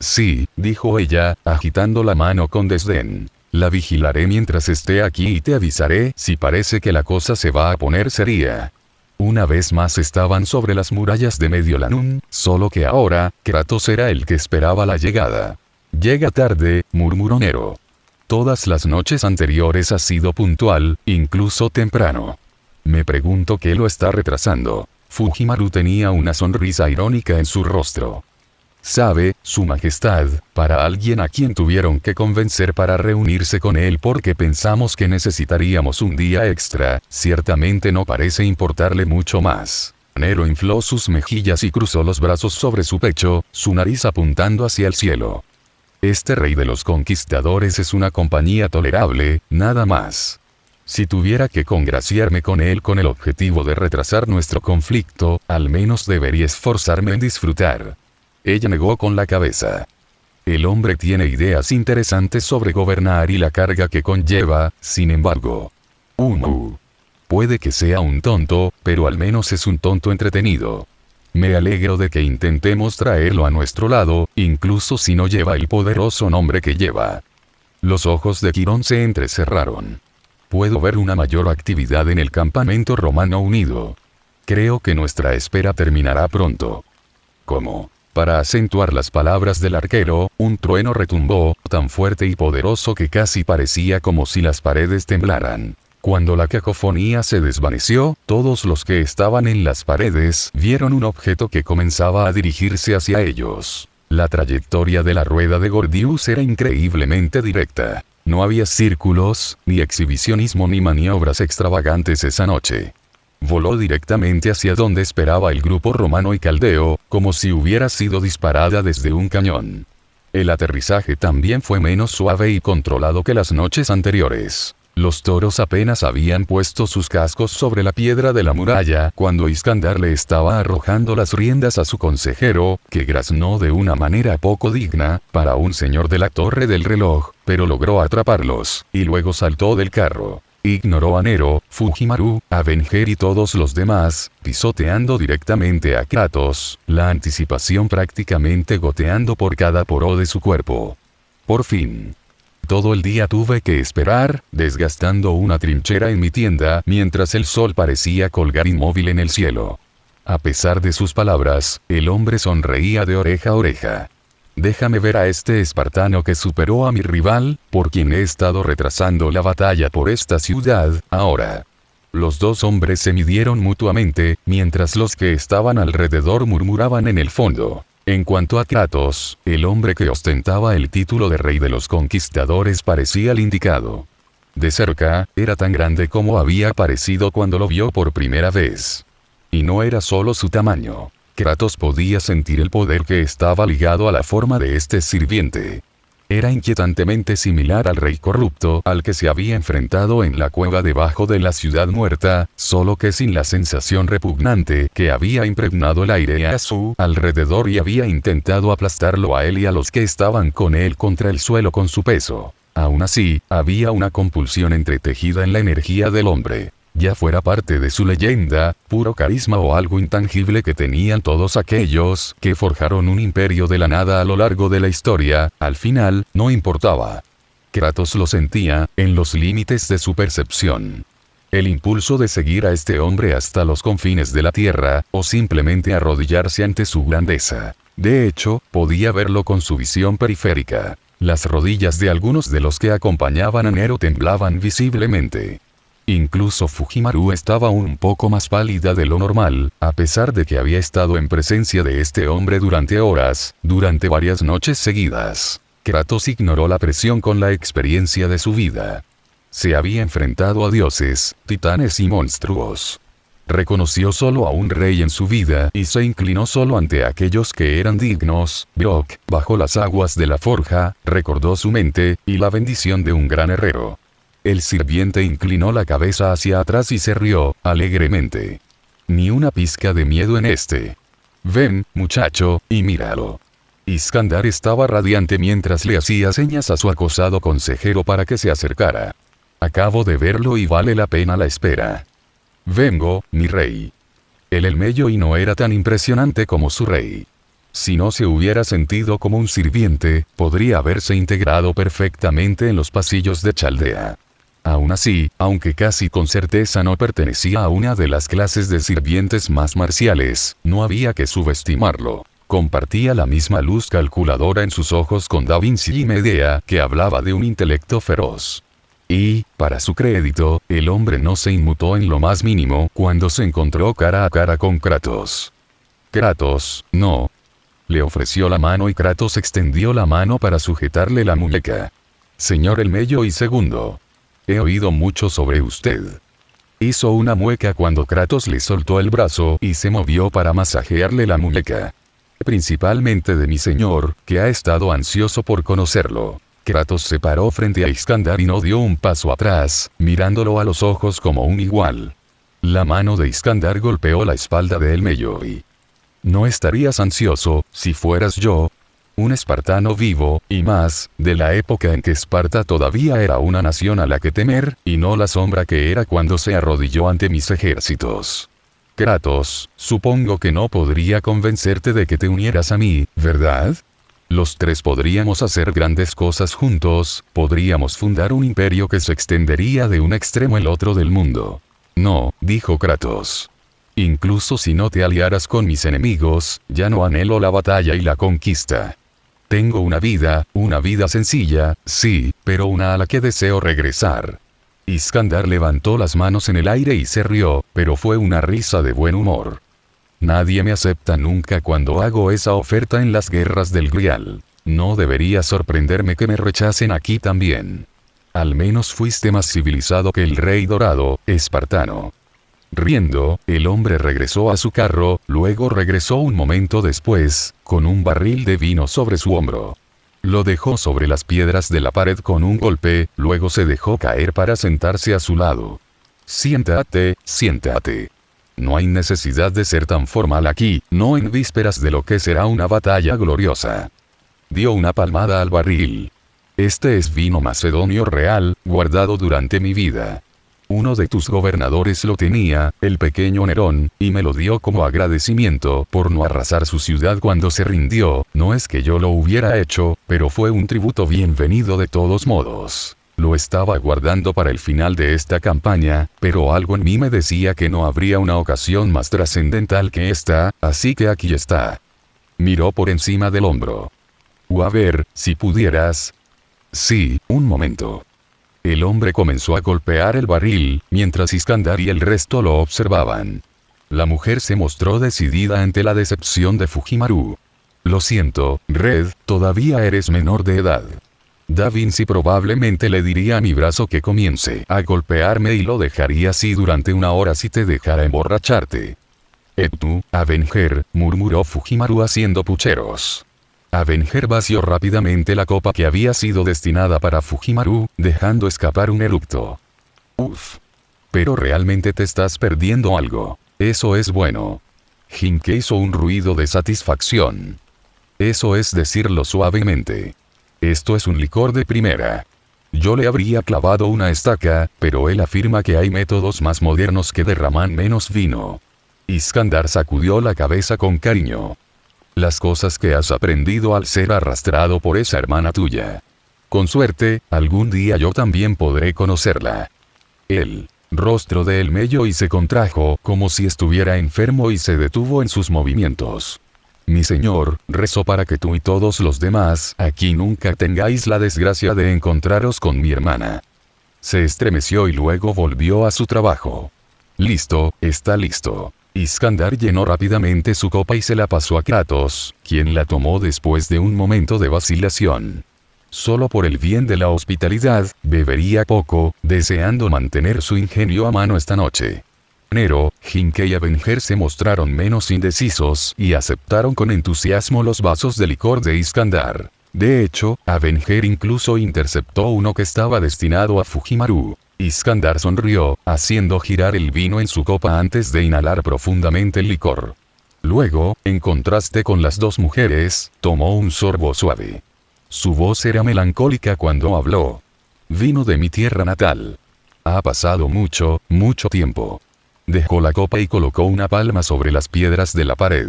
dijo ella, agitando la mano con desdén. La vigilaré mientras esté aquí y te avisaré si parece que la cosa se va a poner seria. Una vez más estaban sobre las murallas de Mediolanum, solo que ahora, Kratos era el que esperaba la llegada. Llega tarde, murmuró Nero. Todas las noches anteriores ha sido puntual, incluso temprano. Me pregunto qué lo está retrasando. Fujimaru tenía una sonrisa irónica en su rostro. Sabe, Su Majestad, para alguien a quien tuvieron que convencer para reunirse con él porque pensamos que necesitaríamos un día extra, ciertamente no parece importarle mucho más. Nero infló sus mejillas y cruzó los brazos sobre su pecho, su nariz apuntando hacia el cielo. Este rey de los conquistadores es una compañía tolerable, nada más. Si tuviera que congraciarme con él con el objetivo de retrasar nuestro conflicto, al menos debería esforzarme en disfrutar. Ella negó con la cabeza. El hombre tiene ideas interesantes sobre gobernar y la carga que conlleva, sin embargo. Puede que sea un tonto, pero al menos es un tonto entretenido. Me alegro de que intentemos traerlo a nuestro lado, incluso si no lleva el poderoso nombre que lleva. Los ojos de Quirón se entrecerraron. Puedo ver una mayor actividad en el campamento romano unido. Creo que nuestra espera terminará pronto. ¿Cómo? Para acentuar las palabras del arquero, un trueno retumbó, tan fuerte y poderoso que casi parecía como si las paredes temblaran. Cuando la cacofonía se desvaneció, todos los que estaban en las paredes vieron un objeto que comenzaba a dirigirse hacia ellos. La trayectoria de la rueda de Gordius era increíblemente directa. No había círculos, ni exhibicionismo ni maniobras extravagantes esa noche. Voló directamente hacia donde esperaba el grupo romano y caldeo, como si hubiera sido disparada desde un cañón. El aterrizaje también fue menos suave y controlado que las noches anteriores. Los toros apenas habían puesto sus cascos sobre la piedra de la muralla cuando Iskandar le estaba arrojando las riendas a su consejero, que graznó de una manera poco digna, para un señor de la torre del reloj, pero logró atraparlos, y luego saltó del carro. Ignoró a Nero, Fujimaru, a Venger y todos los demás, pisoteando directamente a Kratos, la anticipación prácticamente goteando por cada poro de su cuerpo. Por fin. Todo el día tuve que esperar, desgastando una trinchera en mi tienda mientras el sol parecía colgar inmóvil en el cielo. A pesar de sus palabras, el hombre sonreía de oreja a oreja. Déjame ver a este espartano que superó a mi rival, por quien he estado retrasando la batalla por esta ciudad, ahora. Los dos hombres se midieron mutuamente, mientras los que estaban alrededor murmuraban en el fondo. En cuanto a Kratos, el hombre que ostentaba el título de rey de los conquistadores parecía el indicado. De cerca, era tan grande como había parecido cuando lo vio por primera vez. Y no era solo su tamaño. Kratos podía sentir el poder que estaba ligado a la forma de este sirviente. Era inquietantemente similar al rey corrupto al que se había enfrentado en la cueva debajo de la ciudad muerta, solo que sin la sensación repugnante que había impregnado el aire a su alrededor y había intentado aplastarlo a él y a los que estaban con él contra el suelo con su peso. Aún así, había una compulsión entretejida en la energía del hombre. Ya fuera parte de su leyenda, puro carisma o algo intangible que tenían todos aquellos que forjaron un imperio de la nada a lo largo de la historia, al final, no importaba. Kratos lo sentía, en los límites de su percepción. El impulso de seguir a este hombre hasta los confines de la tierra, o simplemente arrodillarse ante su grandeza. De hecho, podía verlo con su visión periférica. Las rodillas de algunos de los que acompañaban a Nero temblaban visiblemente. Incluso Fujimaru estaba un poco más pálida de lo normal, a pesar de que había estado en presencia de este hombre durante horas, durante varias noches seguidas. Kratos ignoró la presión con la experiencia de su vida. Se había enfrentado a dioses, titanes y monstruos. Reconoció solo a un rey en su vida y se inclinó solo ante aquellos que eran dignos. Brock, bajo las aguas de la forja, recordó su mente, y la bendición de un gran herrero. El sirviente inclinó la cabeza hacia atrás y se rió, alegremente. Ni una pizca de miedo en este. Ven, muchacho, y míralo. Iskandar estaba radiante mientras le hacía señas a su acosado consejero para que se acercara. Acabo de verlo y vale la pena la espera. Vengo, mi rey. El elmello y no era tan impresionante como su rey. Si no se hubiera sentido como un sirviente, podría haberse integrado perfectamente en los pasillos de Chaldea. Aún así, aunque casi con certeza no pertenecía a una de las clases de sirvientes más marciales, no había que subestimarlo. Compartía la misma luz calculadora en sus ojos con Da Vinci y Medea, que hablaba de un intelecto feroz. Y, para su crédito, el hombre no se inmutó en lo más mínimo cuando se encontró cara a cara con Kratos. Kratos, no. Le ofreció la mano y Kratos extendió la mano para sujetarle la muñeca. Señor el Mello y segundo. He oído mucho sobre usted. Hizo una mueca cuando Kratos le soltó el brazo y se movió para masajearle la muñeca. Principalmente de mi señor, que ha estado ansioso por conocerlo. Kratos se paró frente a Iskandar y no dio un paso atrás, mirándolo a los ojos como un igual. La mano de Iskandar golpeó la espalda de el Mello y... ¿No estarías ansioso, si fueras yo? Un espartano vivo, y más, de la época en que Esparta todavía era una nación a la que temer, y no la sombra que era cuando se arrodilló ante mis ejércitos. Kratos, supongo que no podría convencerte de que te unieras a mí, ¿verdad? Los tres podríamos hacer grandes cosas juntos, podríamos fundar un imperio que se extendería de un extremo al otro del mundo. No, dijo Kratos. Incluso si no te aliaras con mis enemigos, ya no anhelo la batalla y la conquista. Tengo una vida sencilla, sí, pero una a la que deseo regresar. Iskandar levantó las manos en el aire y se rió, pero fue una risa de buen humor. Nadie me acepta nunca cuando hago esa oferta en las guerras del Grial. No debería sorprenderme que me rechacen aquí también. Al menos fuiste más civilizado que el rey dorado, espartano. Riendo, el hombre regresó a su carro, luego regresó un momento después, con un barril de vino sobre su hombro. Lo dejó sobre las piedras de la pared con un golpe, luego se dejó caer para sentarse a su lado. Siéntate, siéntate. No hay necesidad de ser tan formal aquí, no en vísperas de lo que será una batalla gloriosa. Dio una palmada al barril. Este es vino macedonio real, guardado durante mi vida. Uno de tus gobernadores lo tenía, el pequeño Nerón, y me lo dio como agradecimiento por no arrasar su ciudad cuando se rindió. No es que yo lo hubiera hecho, pero fue un tributo bienvenido de todos modos. Lo estaba guardando para el final de esta campaña, pero algo en mí me decía que no habría una ocasión más trascendental que esta, así que aquí está. Miró por encima del hombro. A ver, si pudieras. Sí, un momento. El hombre comenzó a golpear el barril, mientras Iskandar y el resto lo observaban. La mujer se mostró decidida ante la decepción de Fujimaru. Lo siento, Red, todavía eres menor de edad. Da Vinci probablemente le diría a mi brazo que comience a golpearme y lo dejaría así durante una hora si te dejara emborracharte. Tú, Avenger, murmuró Fujimaru haciendo pucheros. Avenger vació rápidamente la copa que había sido destinada para Fujimaru, dejando escapar un eructo. Uf. Pero realmente te estás perdiendo algo. Eso es bueno. Jinke hizo un ruido de satisfacción. Eso es decirlo suavemente. Esto es un licor de primera. Yo le habría clavado una estaca, pero él afirma que hay métodos más modernos que derraman menos vino. Iskandar sacudió la cabeza con cariño. Las cosas que has aprendido al ser arrastrado por esa hermana tuya. Con suerte, algún día yo también podré conocerla. El rostro de el Mello y se contrajo como si estuviera enfermo y se detuvo en sus movimientos. Mi señor, rezo para que tú y todos los demás aquí nunca tengáis la desgracia de encontraros con mi hermana. Se estremeció y luego volvió a su trabajo. Listo, está listo. Iskandar llenó rápidamente su copa y se la pasó a Kratos, quien la tomó después de un momento de vacilación. Solo por el bien de la hospitalidad, bebería poco, deseando mantener su ingenio a mano esta noche. Nero, Jinke y Avenger se mostraron menos indecisos y aceptaron con entusiasmo los vasos de licor de Iskandar. De hecho, Avenger incluso interceptó uno que estaba destinado a Fujimaru. Iskandar sonrió, haciendo girar el vino en su copa antes de inhalar profundamente el licor. Luego, en contraste con las dos mujeres, tomó un sorbo suave. Su voz era melancólica cuando habló. Vino de mi tierra natal. Ha pasado mucho, mucho tiempo. Dejó la copa y colocó una palma sobre las piedras de la pared.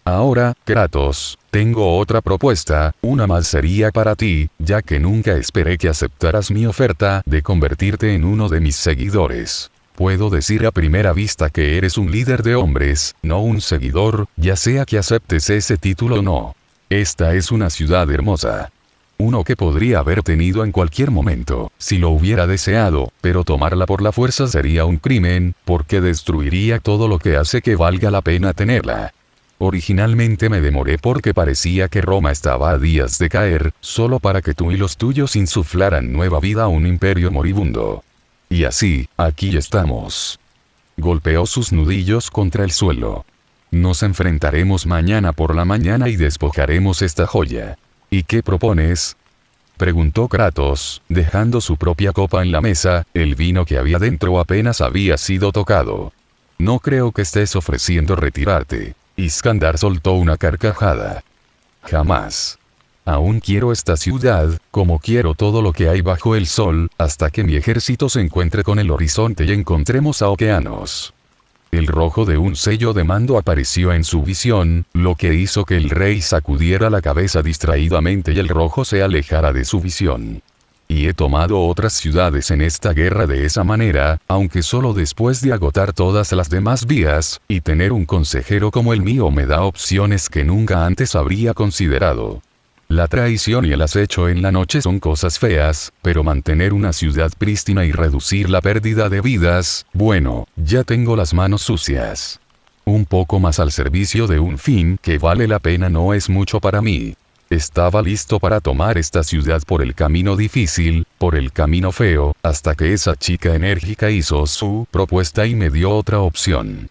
Ahora, Kratos, tengo otra propuesta, una más sería para ti, ya que nunca esperé que aceptaras mi oferta de convertirte en uno de mis seguidores. Puedo decir a primera vista que eres un líder de hombres, no un seguidor, ya sea que aceptes ese título o no. Esta es una ciudad hermosa. uno que podría haber tenido en cualquier momento, si lo hubiera deseado, pero tomarla por la fuerza sería un crimen, porque destruiría todo lo que hace que valga la pena tenerla. Originalmente me demoré porque parecía que Roma estaba a días de caer, solo para que tú y los tuyos insuflaran nueva vida a un imperio moribundo. Y así, aquí estamos. Golpeó sus nudillos contra el suelo. Nos enfrentaremos mañana por la mañana y despojaremos esta joya. ¿Y qué propones? Preguntó Kratos, dejando su propia copa en la mesa, el vino que había dentro apenas había sido tocado. No creo que estés ofreciendo retirarte. Iskandar soltó una carcajada. Jamás. Aún quiero esta ciudad, como quiero todo lo que hay bajo el sol, hasta que mi ejército se encuentre con el horizonte y encontremos a Okeanos. El rojo de un sello de mando apareció en su visión, lo que hizo que el rey sacudiera la cabeza distraídamente y el rojo se alejara de su visión. Y he tomado otras ciudades en esta guerra de esa manera, aunque solo después de agotar todas las demás vías, y tener un consejero como el mío me da opciones que nunca antes habría considerado. La traición y el acecho en la noche son cosas feas, pero mantener una ciudad prístina y reducir la pérdida de vidas, bueno, ya tengo las manos sucias. Un poco más al servicio de un fin que vale la pena no es mucho para mí. Estaba listo para tomar esta ciudad por el camino difícil, por el camino feo, hasta que esa chica enérgica hizo su propuesta y me dio otra opción.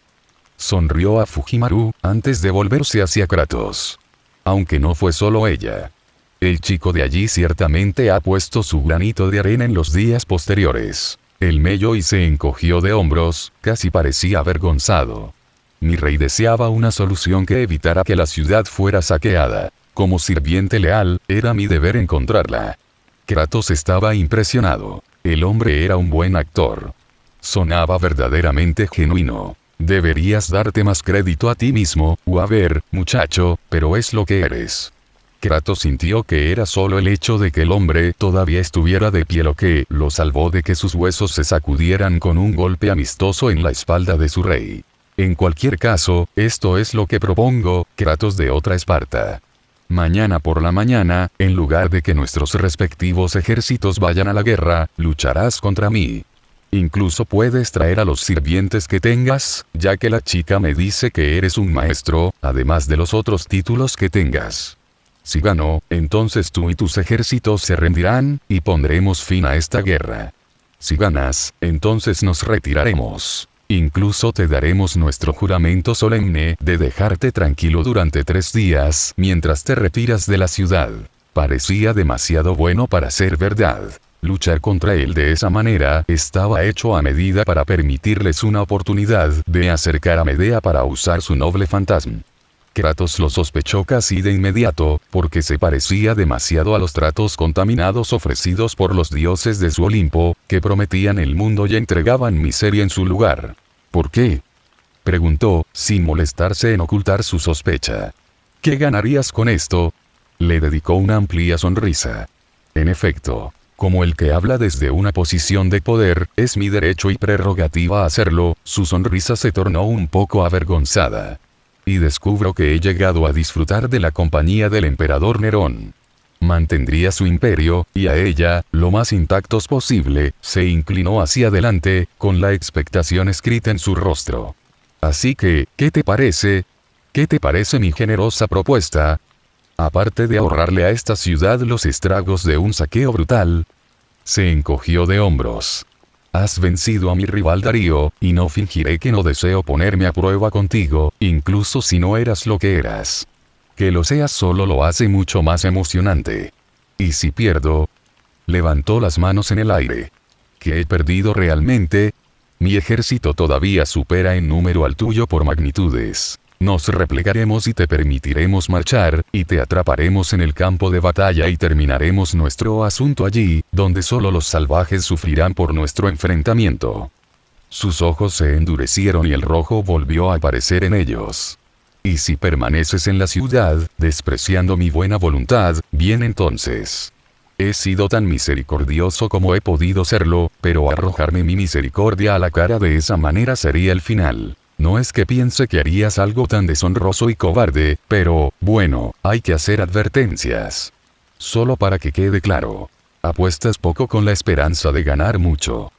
Sonrió a Fujimaru, antes de volverse hacia Kratos. Aunque no fue solo ella. El chico de allí ciertamente ha puesto su granito de arena en los días posteriores. Él melló y se encogió de hombros, casi parecía avergonzado. Mi rey deseaba una solución que evitara que la ciudad fuera saqueada. Como sirviente leal, era mi deber encontrarla. Kratos estaba impresionado. El hombre era un buen actor. Sonaba verdaderamente genuino. Deberías darte más crédito a ti mismo, o a ver, muchacho, pero es lo que eres. Kratos sintió que era solo el hecho de que el hombre todavía estuviera de pie lo que lo salvó de que sus huesos se sacudieran con un golpe amistoso en la espalda de su rey. En cualquier caso, esto es lo que propongo, Kratos de otra Esparta. Mañana por la mañana, en lugar de que nuestros respectivos ejércitos vayan a la guerra, lucharás contra mí. Incluso puedes traer a los sirvientes que tengas, ya que la chica me dice que eres un maestro, además de los otros títulos que tengas. Si gano, entonces tú y tus ejércitos se rendirán, y pondremos fin a esta guerra. Si ganas, entonces nos retiraremos. Incluso te daremos nuestro juramento solemne de dejarte tranquilo durante 3 días, mientras te retiras de la ciudad. Parecía demasiado bueno para ser verdad. Luchar contra él de esa manera estaba hecho a medida para permitirles una oportunidad de acercar a Medea para usar su noble fantasma. Kratos lo sospechó casi de inmediato, porque se parecía demasiado a los tratos contaminados ofrecidos por los dioses de su Olimpo, que prometían el mundo y entregaban miseria en su lugar. ¿Por qué? Preguntó, sin molestarse en ocultar su sospecha. ¿Qué ganarías con esto? Le dedicó una amplia sonrisa. En efecto. Como el que habla desde una posición de poder, es mi derecho y prerrogativa hacerlo, su sonrisa se tornó un poco avergonzada. Y descubro que he llegado a disfrutar de la compañía del emperador Nerón. Mantendría su imperio, y a ella, lo más intactos posible, se inclinó hacia adelante, con la expectación escrita en su rostro. Así que, ¿qué te parece? ¿Qué te parece mi generosa propuesta? Aparte de ahorrarle a esta ciudad los estragos de un saqueo brutal. Se encogió de hombros. Has vencido a mi rival Darío, y no fingiré que no deseo ponerme a prueba contigo, incluso si no eras lo que eras. Que lo seas solo lo hace mucho más emocionante. ¿Y si pierdo? Levantó las manos en el aire. ¿Que he perdido realmente? Mi ejército todavía supera en número al tuyo por magnitudes. Nos replegaremos y te permitiremos marchar, y te atraparemos en el campo de batalla y terminaremos nuestro asunto allí, donde solo los salvajes sufrirán por nuestro enfrentamiento. Sus ojos se endurecieron y el rojo volvió a aparecer en ellos. Y si permaneces en la ciudad, despreciando mi buena voluntad, bien entonces. He sido tan misericordioso como he podido serlo, pero arrojarme mi misericordia a la cara de esa manera sería el final. No es que piense que harías algo tan deshonroso y cobarde, pero, bueno, hay que hacer advertencias. Solo para que quede claro. Apuestas poco con la esperanza de ganar mucho.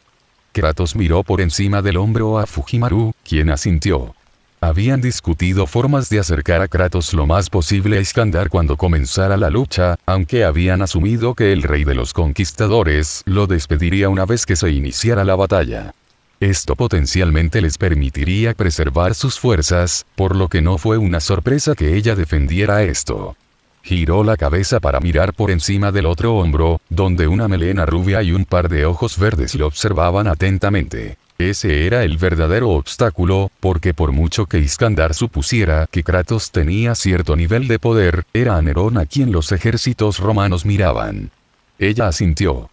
Kratos miró por encima del hombro a Fujimaru, quien asintió. Habían discutido formas de acercar a Kratos lo más posible a Iskandar cuando comenzara la lucha, aunque habían asumido que el rey de los conquistadores lo despediría una vez que se iniciara la batalla. Esto potencialmente les permitiría preservar sus fuerzas, por lo que no fue una sorpresa que ella defendiera esto. Giró la cabeza para mirar por encima del otro hombro, donde una melena rubia y un par de ojos verdes lo observaban atentamente. Ese era el verdadero obstáculo, porque por mucho que Iskandar supusiera que Kratos tenía cierto nivel de poder, era a Nerón a quien los ejércitos romanos miraban. Ella asintió.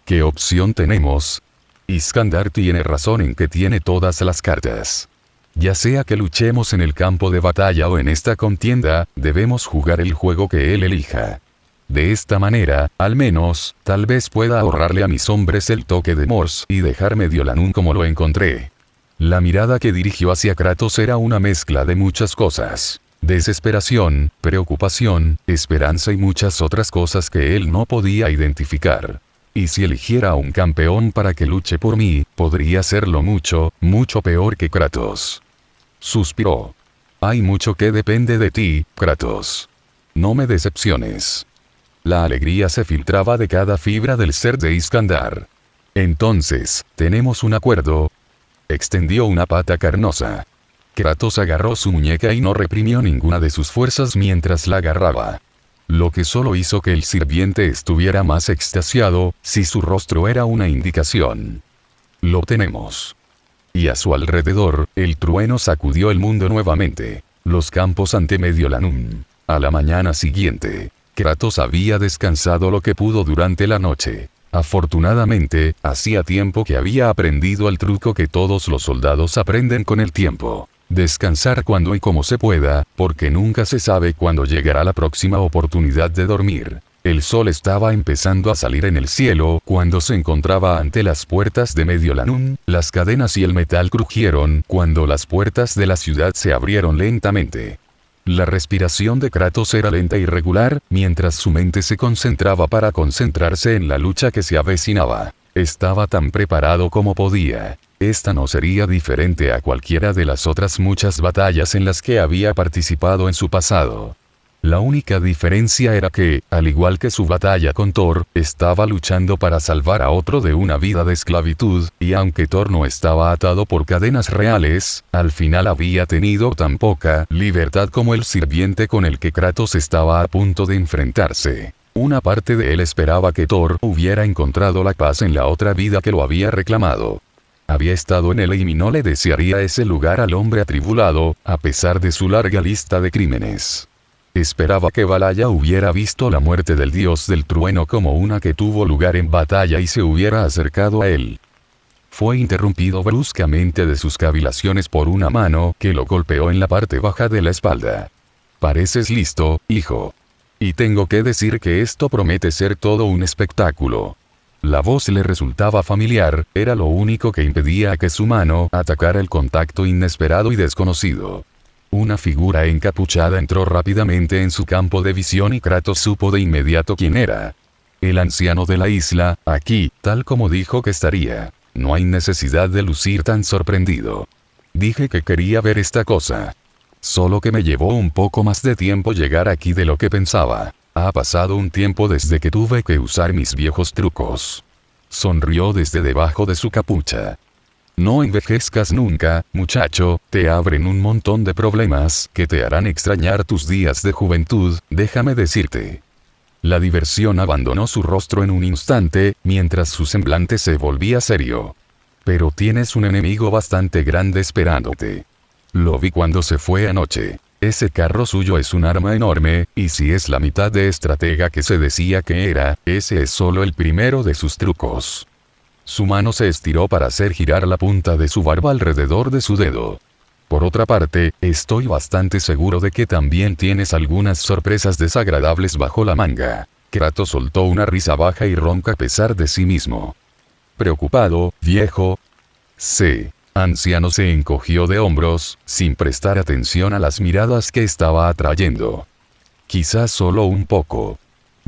¿Qué opción tenemos? Iskandar tiene razón en que tiene todas las cartas. Ya sea que luchemos en el campo de batalla o en esta contienda, debemos jugar el juego que él elija. De esta manera, al menos, tal vez pueda ahorrarle a mis hombres el toque de Morse y dejar Mediolanum como lo encontré. La mirada que dirigió hacia Kratos era una mezcla de muchas cosas. Desesperación, preocupación, esperanza y muchas otras cosas que él no podía identificar. Y si eligiera a un campeón para que luche por mí, podría serlo mucho, mucho peor que Kratos. Suspiró. Hay mucho que depende de ti, Kratos. No me decepciones. La alegría se filtraba de cada fibra del ser de Iskandar. Entonces, ¿tenemos un acuerdo? Extendió una pata carnosa. Kratos agarró su muñeca y no reprimió ninguna de sus fuerzas mientras la agarraba. Lo que solo hizo que el sirviente estuviera más extasiado, si su rostro era una indicación. Lo tenemos. Y a su alrededor, el trueno sacudió el mundo nuevamente. Los campos ante Mediolanum. A la mañana siguiente, Kratos había descansado lo que pudo durante la noche. Afortunadamente, hacía tiempo que había aprendido el truco que todos los soldados aprenden con el tiempo. Descansar cuando y como se pueda, porque nunca se sabe cuándo llegará la próxima oportunidad de dormir. El sol estaba empezando a salir en el cielo cuando se encontraba ante las puertas de Mediolanum, las cadenas y el metal crujieron cuando las puertas de la ciudad se abrieron lentamente. La respiración de Kratos era lenta y regular, mientras su mente se concentraba para concentrarse en la lucha que se avecinaba. Estaba tan preparado como podía. Esta no sería diferente a cualquiera de las otras muchas batallas en las que había participado en su pasado. La única diferencia era que, al igual que su batalla con Thor, estaba luchando para salvar a otro de una vida de esclavitud, y aunque Thor no estaba atado por cadenas reales, al final había tenido tan poca libertad como el sirviente con el que Kratos estaba a punto de enfrentarse. Una parte de él esperaba que Thor hubiera encontrado la paz en la otra vida que lo había reclamado. Había estado en él y no le desearía ese lugar al hombre atribulado, a pesar de su larga lista de crímenes. Esperaba que Valhalla hubiera visto la muerte del dios del trueno como una que tuvo lugar en batalla y se hubiera acercado a él. Fue interrumpido bruscamente de sus cavilaciones por una mano que lo golpeó en la parte baja de la espalda. «Pareces listo, hijo. Y tengo que decir que esto promete ser todo un espectáculo». La voz le resultaba familiar, era lo único que impedía que su mano atacara el contacto inesperado y desconocido. Una figura encapuchada entró rápidamente en su campo de visión y Kratos supo de inmediato quién era. El anciano de la isla, aquí, tal como dijo que estaría. No hay necesidad de lucir tan sorprendido. Dije que quería ver esta cosa. Solo que me llevó un poco más de tiempo llegar aquí de lo que pensaba. Ha pasado un tiempo desde que tuve que usar mis viejos trucos. Sonrió desde debajo de su capucha. No envejezcas nunca, muchacho, te abren un montón de problemas que te harán extrañar tus días de juventud, déjame decirte. La diversión abandonó su rostro en un instante, mientras su semblante se volvía serio. Pero tienes un enemigo bastante grande esperándote. Lo vi cuando se fue anoche. Ese carro suyo es un arma enorme, y si es la mitad de estratega que se decía que era, ese es solo el primero de sus trucos. Su mano se estiró para hacer girar la punta de su barba alrededor de su dedo. Por otra parte, estoy bastante seguro de que también tienes algunas sorpresas desagradables bajo la manga. Kratos soltó una risa baja y ronca a pesar de sí mismo. ¿Preocupado, viejo? Sí. Anciano se encogió de hombros, sin prestar atención a las miradas que estaba atrayendo. Quizás solo un poco.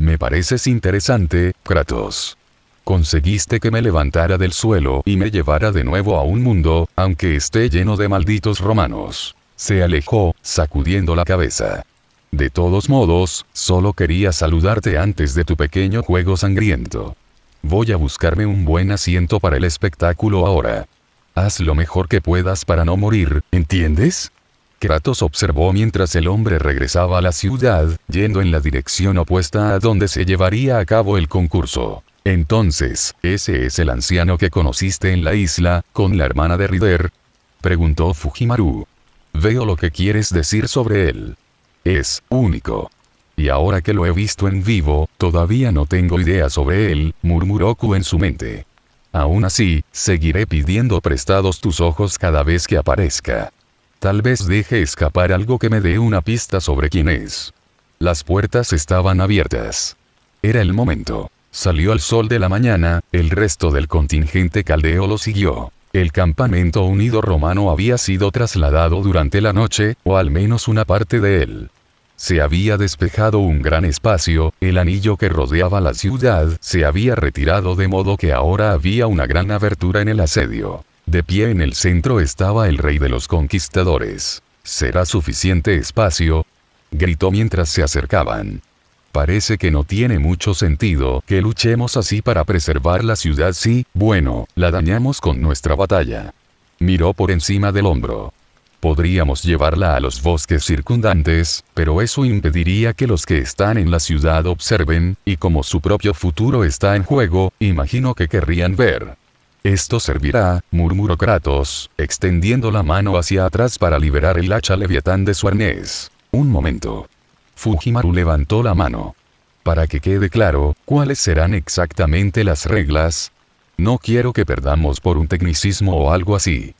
Me pareces interesante, Kratos. Conseguiste que me levantara del suelo y me llevara de nuevo a un mundo, aunque esté lleno de malditos romanos. Se alejó, sacudiendo la cabeza. De todos modos, solo quería saludarte antes de tu pequeño juego sangriento. Voy a buscarme un buen asiento para el espectáculo ahora. Haz lo mejor que puedas para no morir, ¿entiendes? Kratos observó mientras el hombre regresaba a la ciudad, yendo en la dirección opuesta a donde se llevaría a cabo el concurso. Entonces, ¿ese es el anciano que conociste en la isla, con la hermana de Rider? Preguntó Fujimaru. Veo lo que quieres decir sobre él. Es único. Y ahora que lo he visto en vivo, todavía no tengo idea sobre él, murmuró Ku en su mente. Aún así, seguiré pidiendo prestados tus ojos cada vez que aparezca. Tal vez deje escapar algo que me dé una pista sobre quién es. Las puertas estaban abiertas. Era el momento. Salió el sol de la mañana, el resto del contingente caldeo lo siguió. El campamento unido romano había sido trasladado durante la noche, o al menos una parte de él. Se había despejado un gran espacio, el anillo que rodeaba la ciudad se había retirado de modo que ahora había una gran abertura en el asedio. De pie en el centro estaba el rey de los conquistadores. ¿Será suficiente espacio?, gritó mientras se acercaban. Parece que no tiene mucho sentido que luchemos así para preservar la ciudad si, bueno, la dañamos con nuestra batalla. Miró por encima del hombro. Podríamos llevarla a los bosques circundantes, pero eso impediría que los que están en la ciudad observen, y como su propio futuro está en juego, imagino que querrían ver. Esto servirá, murmuró Kratos, extendiendo la mano hacia atrás para liberar el hacha leviatán de su arnés. Un momento. Fujimaru levantó la mano. Para que quede claro, ¿cuáles serán exactamente las reglas? No quiero que perdamos por un tecnicismo o algo así.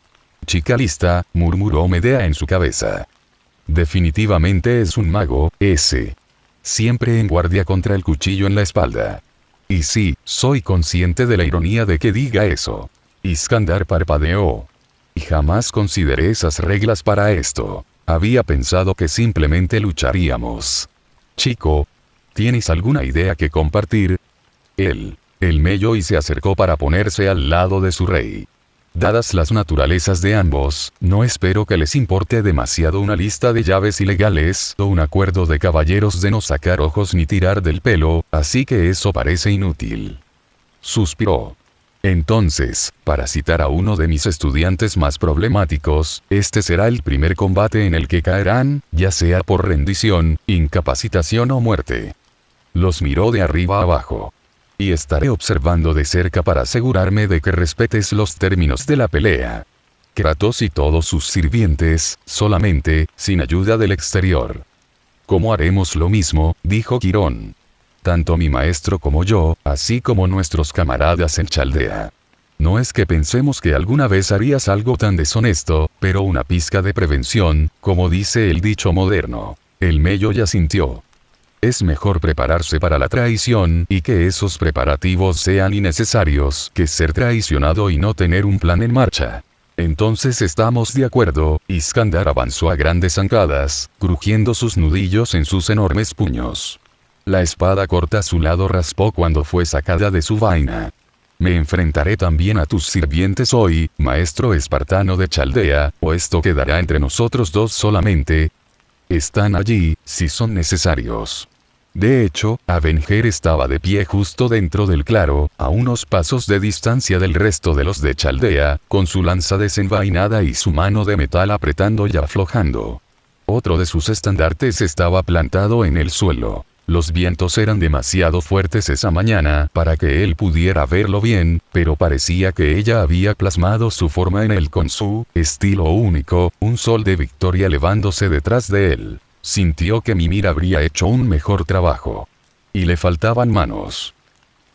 Chica lista, murmuró Medea en su cabeza. Definitivamente es un mago, ese. Siempre en guardia contra el cuchillo en la espalda. Y sí, soy consciente de la ironía de que diga eso. Iskandar parpadeó. Y jamás consideré esas reglas para esto. Había pensado que simplemente lucharíamos. Chico, ¿tienes alguna idea que compartir? Él melló y se acercó para ponerse al lado de su rey. Dadas las naturalezas de ambos, no espero que les importe demasiado una lista de llaves ilegales o un acuerdo de caballeros de no sacar ojos ni tirar del pelo, así que eso parece inútil. Suspiró. Entonces, para citar a uno de mis estudiantes más problemáticos, este será el primer combate en el que caerán, ya sea por rendición, incapacitación o muerte. Los miró de arriba a abajo. Y estaré observando de cerca para asegurarme de que respetes los términos de la pelea. Kratos y todos sus sirvientes, solamente, sin ayuda del exterior. ¿Cómo haremos lo mismo?, dijo Quirón. Tanto mi maestro como yo, así como nuestros camaradas en Chaldea. No es que pensemos que alguna vez harías algo tan deshonesto, pero una pizca de prevención, como dice el dicho moderno. El mello ya sintió. Es mejor prepararse para la traición y que esos preparativos sean innecesarios que ser traicionado y no tener un plan en marcha. Entonces estamos de acuerdo. Iskandar avanzó a grandes zancadas, crujiendo sus nudillos en sus enormes puños. La espada corta a su lado raspó cuando fue sacada de su vaina. Me enfrentaré también a tus sirvientes hoy, maestro espartano de Chaldea, o esto quedará entre nosotros dos solamente. Están allí, si son necesarios. De hecho, Avenger estaba de pie justo dentro del claro, a unos pasos de distancia del resto de los de Chaldea, con su lanza desenvainada y su mano de metal apretando y aflojando. Otro de sus estandartes estaba plantado en el suelo. Los vientos eran demasiado fuertes esa mañana para que él pudiera verlo bien, pero parecía que ella había plasmado su forma en él con su estilo único, un sol de victoria elevándose detrás de él. Sintió que Mimir habría hecho un mejor trabajo. Y le faltaban manos.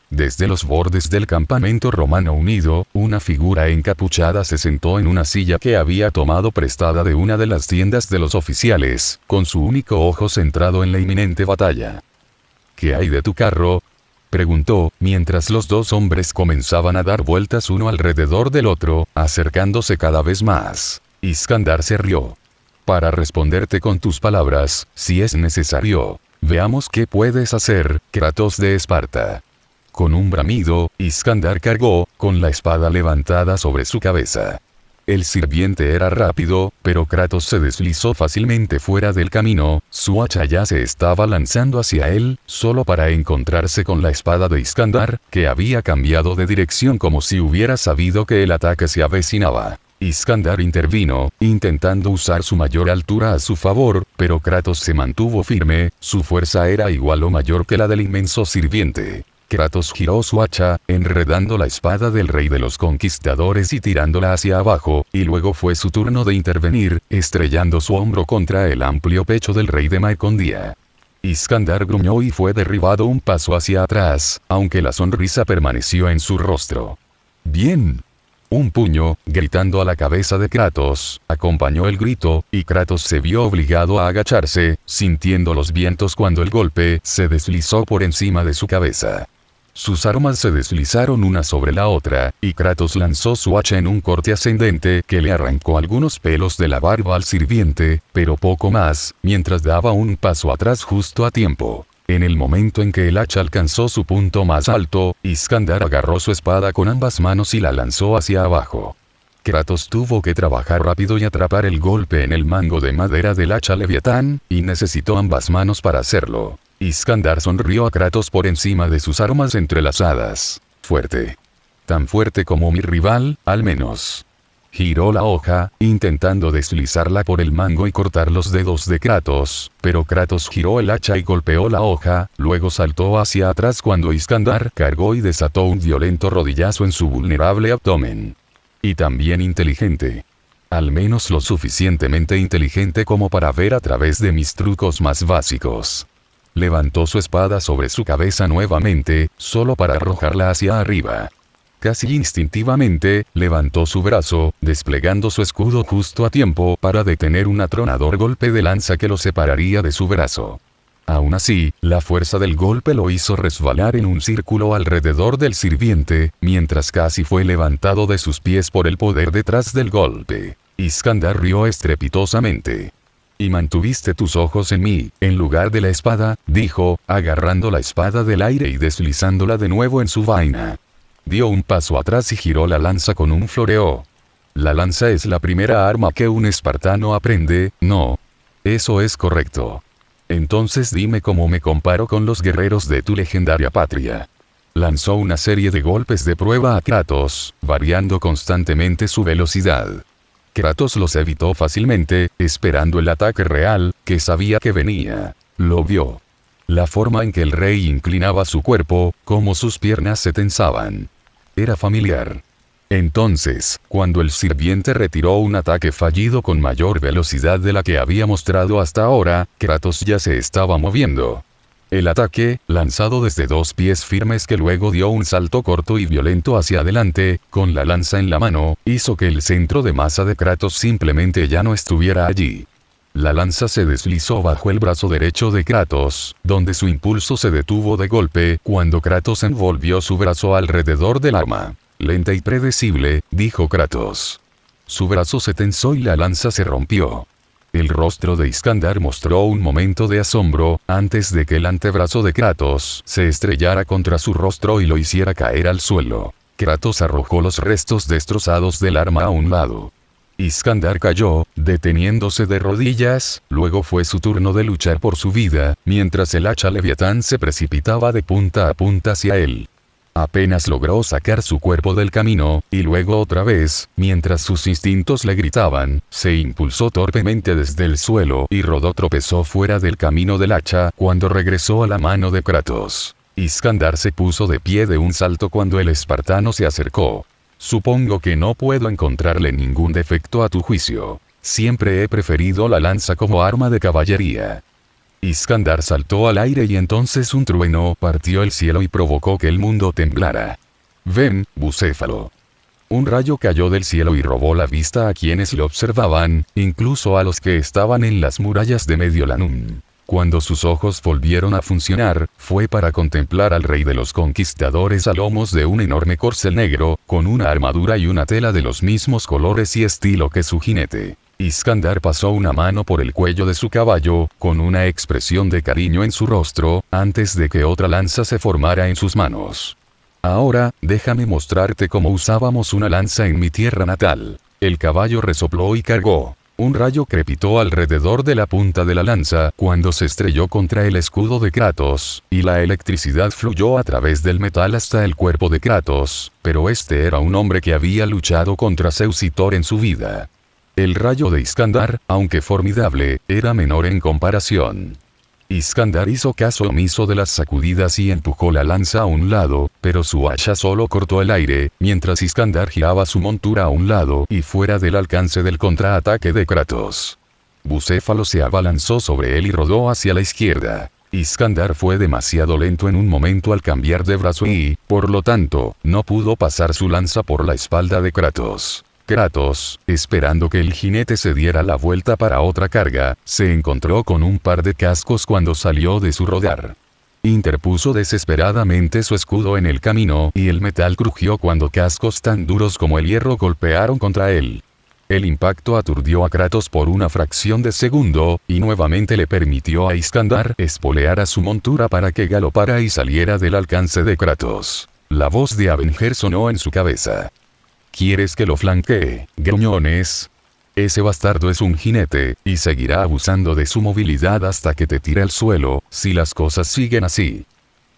Desde los bordes del campamento romano unido, una figura encapuchada se sentó en una silla que había tomado prestada de una de las tiendas de los oficiales, con su único ojo centrado en la inminente batalla. ¿Qué hay de tu carro?, preguntó, mientras los dos hombres comenzaban a dar vueltas uno alrededor del otro, acercándose cada vez más. Iskandar se rió. Para responderte con tus palabras, si es necesario. Veamos qué puedes hacer, Kratos de Esparta. Con un bramido, Iskandar cargó, con la espada levantada sobre su cabeza. El sirviente era rápido, pero Kratos se deslizó fácilmente fuera del camino, su hacha ya se estaba lanzando hacia él, solo para encontrarse con la espada de Iskandar, que había cambiado de dirección como si hubiera sabido que el ataque se avecinaba. Iskandar intervino, intentando usar su mayor altura a su favor, pero Kratos se mantuvo firme, su fuerza era igual o mayor que la del inmenso sirviente. Kratos giró su hacha, enredando la espada del rey de los conquistadores y tirándola hacia abajo, y luego fue su turno de intervenir, estrellando su hombro contra el amplio pecho del rey de Macondia. Iskandar gruñó y fue derribado un paso hacia atrás, aunque la sonrisa permaneció en su rostro. «Bien». Un puño, gritando a la cabeza de Kratos, acompañó el grito, y Kratos se vio obligado a agacharse, sintiendo los vientos cuando el golpe se deslizó por encima de su cabeza. Sus armas se deslizaron una sobre la otra, y Kratos lanzó su hacha en un corte ascendente que le arrancó algunos pelos de la barba al sirviente, pero poco más, mientras daba un paso atrás justo a tiempo. En el momento en que el hacha alcanzó su punto más alto, Iskandar agarró su espada con ambas manos y la lanzó hacia abajo. Kratos tuvo que trabajar rápido y atrapar el golpe en el mango de madera del hacha Leviatán, y necesitó ambas manos para hacerlo. Iskandar sonrió a Kratos por encima de sus armas entrelazadas. «Fuerte. Tan fuerte como mi rival, al menos». Giró la hoja, intentando deslizarla por el mango y cortar los dedos de Kratos, pero Kratos giró el hacha y golpeó la hoja, luego saltó hacia atrás cuando Iskandar cargó y desató un violento rodillazo en su vulnerable abdomen. Y también inteligente. Al menos lo suficientemente inteligente como para ver a través de mis trucos más básicos. Levantó su espada sobre su cabeza nuevamente, solo para arrojarla hacia arriba. Casi instintivamente, levantó su brazo, desplegando su escudo justo a tiempo para detener un atronador golpe de lanza que lo separaría de su brazo. Aún así, la fuerza del golpe lo hizo resbalar en un círculo alrededor del sirviente, mientras casi fue levantado de sus pies por el poder detrás del golpe. Iskandar rió estrepitosamente. «Y mantuviste tus ojos en mí, en lugar de la espada», dijo, agarrando la espada del aire y deslizándola de nuevo en su vaina. Dio un paso atrás y giró la lanza con un floreo. «La lanza es la primera arma que un espartano aprende, ¿no?» «Eso es correcto. Entonces dime cómo me comparo con los guerreros de tu legendaria patria». Lanzó una serie de golpes de prueba a Kratos, variando constantemente su velocidad. Kratos los evitó fácilmente, esperando el ataque real, que sabía que venía. Lo vio. La forma en que el rey inclinaba su cuerpo, cómo sus piernas se tensaban. Era familiar. Entonces, cuando el sirviente retiró un ataque fallido con mayor velocidad de la que había mostrado hasta ahora, Kratos ya se estaba moviendo. El ataque, lanzado desde 2 pies firmes que luego dio un salto corto y violento hacia adelante, con la lanza en la mano, hizo que el centro de masa de Kratos simplemente ya no estuviera allí. La lanza se deslizó bajo el brazo derecho de Kratos, donde su impulso se detuvo de golpe cuando Kratos envolvió su brazo alrededor del arma. «Lenta y predecible», dijo Kratos. Su brazo se tensó y la lanza se rompió. El rostro de Iskandar mostró un momento de asombro, antes de que el antebrazo de Kratos se estrellara contra su rostro y lo hiciera caer al suelo. Kratos arrojó los restos destrozados del arma a un lado. Iskandar cayó, deteniéndose de rodillas, luego fue su turno de luchar por su vida, mientras el hacha Leviatán se precipitaba de punta a punta hacia él. Apenas logró sacar su cuerpo del camino, y luego otra vez, mientras sus instintos le gritaban, se impulsó torpemente desde el suelo y rodó tropezó fuera del camino del hacha cuando regresó a la mano de Kratos. Iskandar se puso de pie de un salto cuando el espartano se acercó. «Supongo que no puedo encontrarle ningún defecto a tu juicio. Siempre he preferido la lanza como arma de caballería». Iskandar saltó al aire y entonces un trueno partió el cielo y provocó que el mundo temblara. «Ven, bucéfalo». Un rayo cayó del cielo y robó la vista a quienes lo observaban, incluso a los que estaban en las murallas de Mediolanum. Cuando sus ojos volvieron a funcionar, fue para contemplar al rey de los conquistadores a lomos de un enorme corcel negro, con una armadura y una tela de los mismos colores y estilo que su jinete. Iskandar pasó una mano por el cuello de su caballo, con una expresión de cariño en su rostro, antes de que otra lanza se formara en sus manos. Ahora, déjame mostrarte cómo usábamos una lanza en mi tierra natal. El caballo resopló y cargó. Un rayo crepitó alrededor de la punta de la lanza cuando se estrelló contra el escudo de Kratos, y la electricidad fluyó a través del metal hasta el cuerpo de Kratos, pero este era un hombre que había luchado contra Zeus y Thor en su vida. El rayo de Iskandar, aunque formidable, era menor en comparación. Iskandar hizo caso omiso de las sacudidas y empujó la lanza a un lado, pero su hacha solo cortó el aire, mientras Iskandar giraba su montura a un lado y fuera del alcance del contraataque de Kratos. Bucéfalo se abalanzó sobre él y rodó hacia la izquierda. Iskandar fue demasiado lento en un momento al cambiar de brazo y, por lo tanto, no pudo pasar su lanza por la espalda de Kratos. Kratos, esperando que el jinete se diera la vuelta para otra carga, se encontró con un par de cascos cuando salió de su rodar. Interpuso desesperadamente su escudo en el camino y el metal crujió cuando cascos tan duros como el hierro golpearon contra él. El impacto aturdió a Kratos por una fracción de segundo, y nuevamente le permitió a Iskandar espolear a su montura para que galopara y saliera del alcance de Kratos. La voz de Avenger sonó en su cabeza. ¿Quieres que lo flanquee, gruñones? Ese bastardo es un jinete, y seguirá abusando de su movilidad hasta que te tire al suelo, si las cosas siguen así.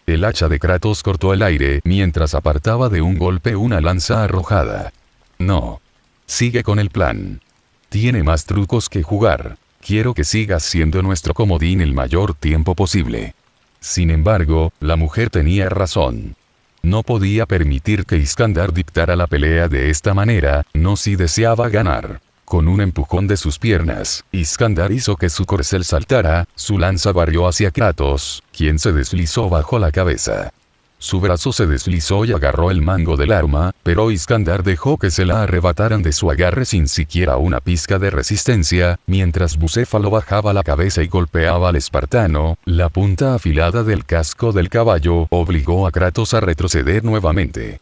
El hacha de Kratos cortó el aire mientras apartaba de un golpe una lanza arrojada. No. Sigue con el plan. Tiene más trucos que jugar. Quiero que sigas siendo nuestro comodín el mayor tiempo posible. Sin embargo, la mujer tenía razón. No podía permitir que Iskandar dictara la pelea de esta manera, no si deseaba ganar. Con un empujón de sus piernas, Iskandar hizo que su corcel saltara, su lanza barrió hacia Kratos, quien se deslizó bajo la cabeza. Su brazo se deslizó y agarró el mango del arma, pero Iskandar dejó que se la arrebataran de su agarre sin siquiera una pizca de resistencia, mientras Bucéfalo bajaba la cabeza y golpeaba al espartano. La punta afilada del casco del caballo obligó a Kratos a retroceder nuevamente.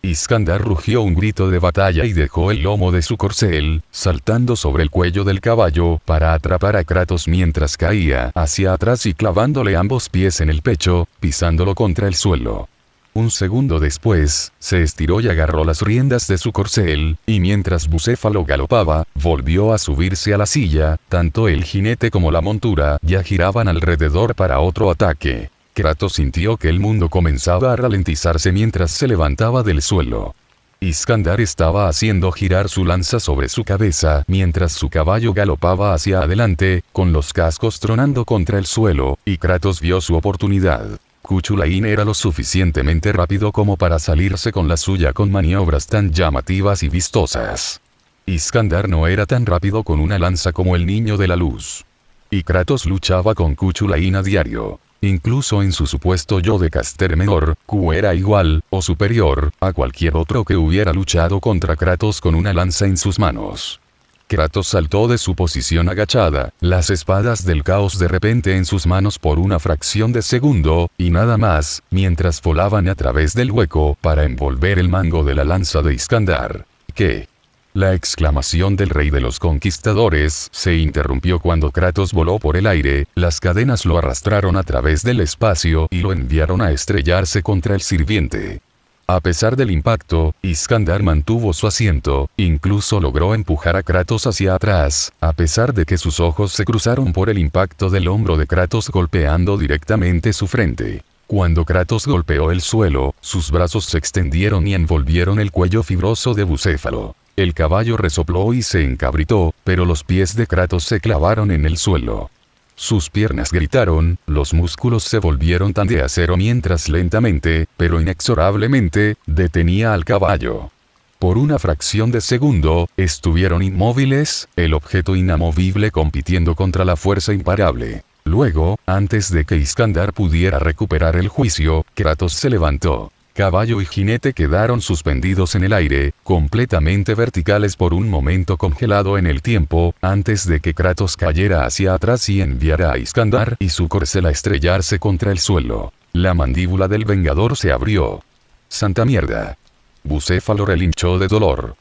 Iskandar rugió un grito de batalla y dejó el lomo de su corcel, saltando sobre el cuello del caballo para atrapar a Kratos mientras caía hacia atrás y clavándole ambos pies en el pecho, pisándolo contra el suelo. Un segundo después, se estiró y agarró las riendas de su corcel, y mientras Bucéfalo galopaba, volvió a subirse a la silla, tanto el jinete como la montura ya giraban alrededor para otro ataque. Kratos sintió que el mundo comenzaba a ralentizarse mientras se levantaba del suelo. Iskandar estaba haciendo girar su lanza sobre su cabeza mientras su caballo galopaba hacia adelante, con los cascos tronando contra el suelo, y Kratos vio su oportunidad. Cuchulain era lo suficientemente rápido como para salirse con la suya con maniobras tan llamativas y vistosas. Iskandar no era tan rápido con una lanza como el niño de la luz. Y Kratos luchaba con Cuchulain a diario. Incluso en su supuesto yo de caster menor, Q era igual, o superior, a cualquier otro que hubiera luchado contra Kratos con una lanza en sus manos. Kratos saltó de su posición agachada, las espadas del caos de repente en sus manos por una fracción de segundo, y nada más, mientras volaban a través del hueco para envolver el mango de la lanza de Iskandar. ¿Qué? La exclamación del rey de los conquistadores se interrumpió cuando Kratos voló por el aire, las cadenas lo arrastraron a través del espacio y lo enviaron a estrellarse contra el sirviente. A pesar del impacto, Iskandar mantuvo su asiento, incluso logró empujar a Kratos hacia atrás, a pesar de que sus ojos se cruzaron por el impacto del hombro de Kratos golpeando directamente su frente. Cuando Kratos golpeó el suelo, sus brazos se extendieron y envolvieron el cuello fibroso de Bucéfalo. El caballo resopló y se encabritó, pero los pies de Kratos se clavaron en el suelo. Sus piernas gritaron, los músculos se volvieron tan de acero mientras lentamente, pero inexorablemente, detenía al caballo. Por una fracción de segundo, estuvieron inmóviles, el objeto inamovible compitiendo contra la fuerza imparable. Luego, antes de que Iskandar pudiera recuperar el juicio, Kratos se levantó. Caballo y jinete quedaron suspendidos en el aire, completamente verticales por un momento congelado en el tiempo, antes de que Kratos cayera hacia atrás y enviara a Iskandar y su corcel a estrellarse contra el suelo. La mandíbula del Vengador se abrió. ¡Santa mierda! Bucéfalo relinchó de dolor.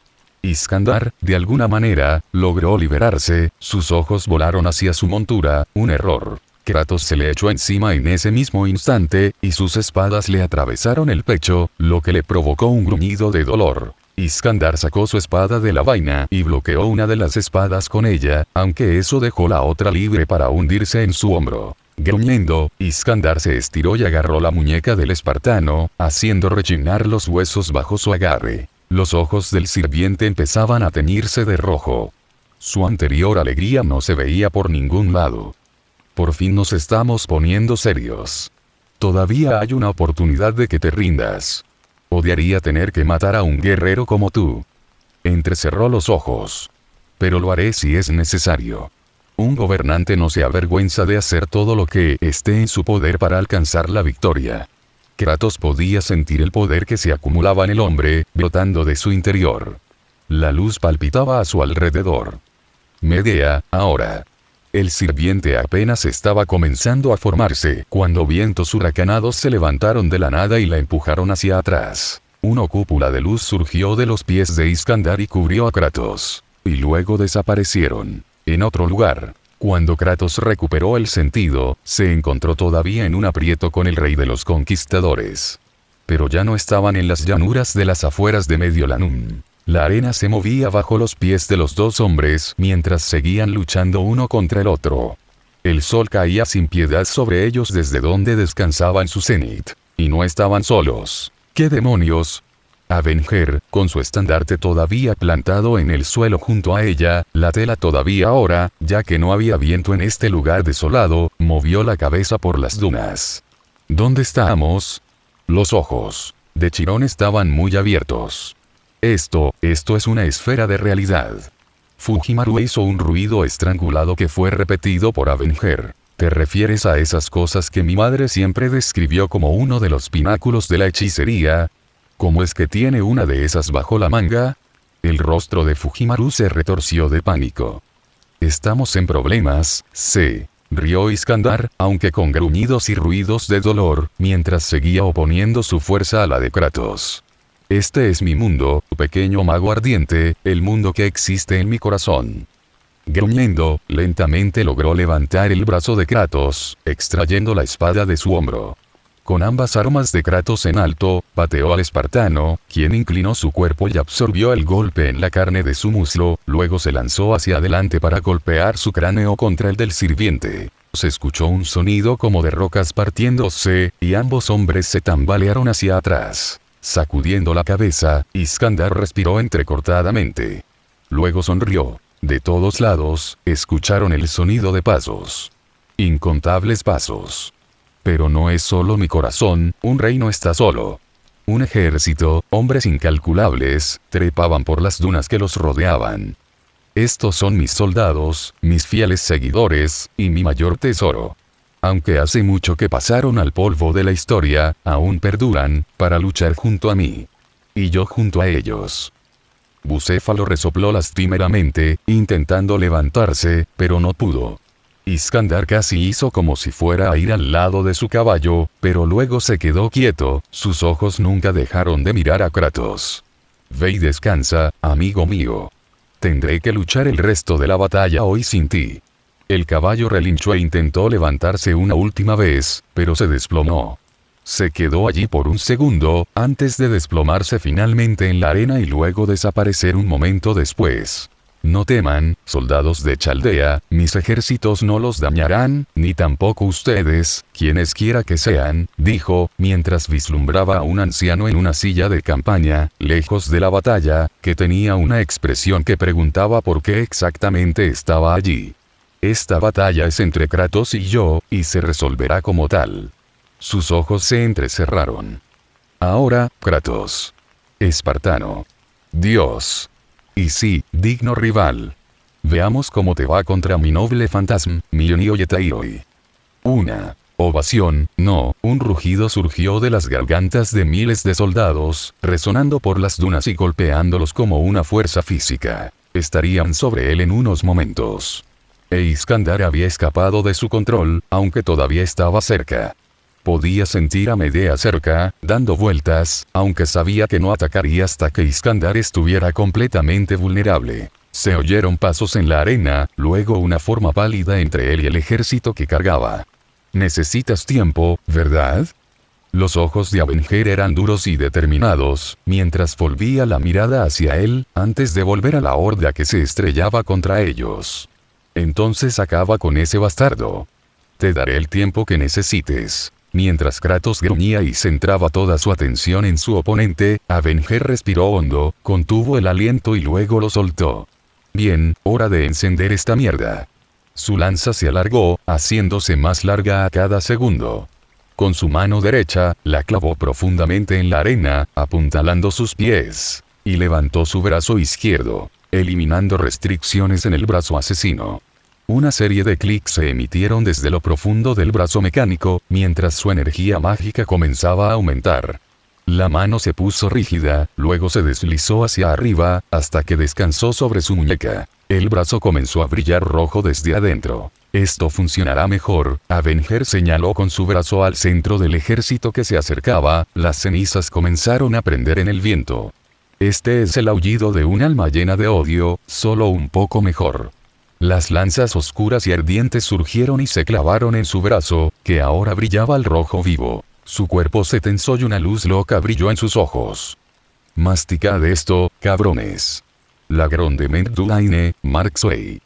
Iskandar, de alguna manera, logró liberarse, sus ojos volaron hacia su montura, un error. Kratos se le echó encima en ese mismo instante, y sus espadas le atravesaron el pecho, lo que le provocó un gruñido de dolor. Iskandar sacó su espada de la vaina y bloqueó una de las espadas con ella, aunque eso dejó la otra libre para hundirse en su hombro. Gruñendo, Iskandar se estiró y agarró la muñeca del espartano, haciendo rechinar los huesos bajo su agarre. Los ojos del sirviente empezaban a teñirse de rojo. Su anterior alegría no se veía por ningún lado. Por fin nos estamos poniendo serios. Todavía hay una oportunidad de que te rindas. Odiaría tener que matar a un guerrero como tú. Entrecerró los ojos. Pero lo haré si es necesario. Un gobernante no se avergüenza de hacer todo lo que esté en su poder para alcanzar la victoria. Kratos podía sentir el poder que se acumulaba en el hombre, brotando de su interior. La luz palpitaba a su alrededor. Medea, ahora. El sirviente apenas estaba comenzando a formarse, cuando vientos huracanados se levantaron de la nada y la empujaron hacia atrás. Una cúpula de luz surgió de los pies de Iskandar y cubrió a Kratos. Y luego desaparecieron. En otro lugar. Cuando Kratos recuperó el sentido, se encontró todavía en un aprieto con el rey de los conquistadores. Pero ya no estaban en las llanuras de las afueras de Mediolanum. La arena se movía bajo los pies de los dos hombres mientras seguían luchando uno contra el otro. El sol caía sin piedad sobre ellos desde donde descansaba en su cenit. Y no estaban solos. ¿Qué demonios? Avenger, con su estandarte todavía plantado en el suelo junto a ella, la tela todavía ahora, ya que no había viento en este lugar desolado, movió la cabeza por las dunas. ¿Dónde estamos? Los ojos de Chirón estaban muy abiertos. Esto es una esfera de realidad. Fujimaru hizo un ruido estrangulado que fue repetido por Avenger. ¿Te refieres a esas cosas que mi madre siempre describió como uno de los pináculos de la hechicería? ¿Cómo es que tiene una de esas bajo la manga? El rostro de Fujimaru se retorció de pánico. Estamos en problemas, se rió Iskandar, aunque con gruñidos y ruidos de dolor, mientras seguía oponiendo su fuerza a la de Kratos. Este es mi mundo, pequeño mago ardiente, el mundo que existe en mi corazón. Gruñendo, lentamente logró levantar el brazo de Kratos, extrayendo la espada de su hombro. Con ambas armas de Kratos en alto, pateó al espartano, quien inclinó su cuerpo y absorbió el golpe en la carne de su muslo, luego se lanzó hacia adelante para golpear su cráneo contra el del sirviente. Se escuchó un sonido como de rocas partiéndose, y ambos hombres se tambalearon hacia atrás. Sacudiendo la cabeza, Iskandar respiró entrecortadamente. Luego sonrió. De todos lados, escucharon el sonido de pasos. Incontables pasos. Pero no es solo mi corazón, un rey no está solo. Un ejército, hombres incalculables, trepaban por las dunas que los rodeaban. Estos son mis soldados, mis fieles seguidores, y mi mayor tesoro. Aunque hace mucho que pasaron al polvo de la historia, aún perduran, para luchar junto a mí. Y yo junto a ellos. Bucéfalo resopló lastimeramente, intentando levantarse, pero no pudo. Iskandar casi hizo como si fuera a ir al lado de su caballo, pero luego se quedó quieto, sus ojos nunca dejaron de mirar a Kratos. Ve y descansa, amigo mío. Tendré que luchar el resto de la batalla hoy sin ti. El caballo relinchó e intentó levantarse una última vez, pero se desplomó. Se quedó allí por un segundo, antes de desplomarse finalmente en la arena y luego desaparecer un momento después. No teman, soldados de Chaldea, mis ejércitos no los dañarán, ni tampoco ustedes, quienes quiera que sean, dijo, mientras vislumbraba a un anciano en una silla de campaña, lejos de la batalla, que tenía una expresión que preguntaba por qué exactamente estaba allí. Esta batalla es entre Kratos y yo, y se resolverá como tal. Sus ojos se entrecerraron. Ahora, Kratos. Espartano. Dios. Y sí, digno rival. Veamos cómo te va contra mi noble fantasma, Mionio Yetairoi. Una ovación, no, un rugido surgió de las gargantas de miles de soldados, resonando por las dunas y golpeándolos como una fuerza física. Estarían sobre él en unos momentos. E Iskandar había escapado de su control, aunque todavía estaba cerca. Podía sentir a Medea cerca, dando vueltas, aunque sabía que no atacaría hasta que Iskandar estuviera completamente vulnerable. Se oyeron pasos en la arena, luego una forma pálida entre él y el ejército que cargaba. «Necesitas tiempo, ¿verdad?». Los ojos de Avenger eran duros y determinados, mientras volvía la mirada hacia él, antes de volver a la horda que se estrellaba contra ellos. «Entonces acaba con ese bastardo. Te daré el tiempo que necesites». Mientras Kratos gruñía y centraba toda su atención en su oponente, Avenger respiró hondo, contuvo el aliento y luego lo soltó. «Bien, hora de encender esta mierda». Su lanza se alargó, haciéndose más larga a cada segundo. Con su mano derecha, la clavó profundamente en la arena, apuntalando sus pies. Y levantó su brazo izquierdo, eliminando restricciones en el brazo asesino. Una serie de clics se emitieron desde lo profundo del brazo mecánico, mientras su energía mágica comenzaba a aumentar. La mano se puso rígida, luego se deslizó hacia arriba, hasta que descansó sobre su muñeca. El brazo comenzó a brillar rojo desde adentro. «Esto funcionará mejor», Avenger señaló con su brazo al centro del ejército que se acercaba, las cenizas comenzaron a prender en el viento. «Este es el aullido de un alma llena de odio, solo un poco mejor». Las lanzas oscuras y ardientes surgieron y se clavaron en su brazo, que ahora brillaba al rojo vivo. Su cuerpo se tensó y una luz loca brilló en sus ojos. «Masticad esto, cabrones». Lagrondemente Dulaine, Mark Sway.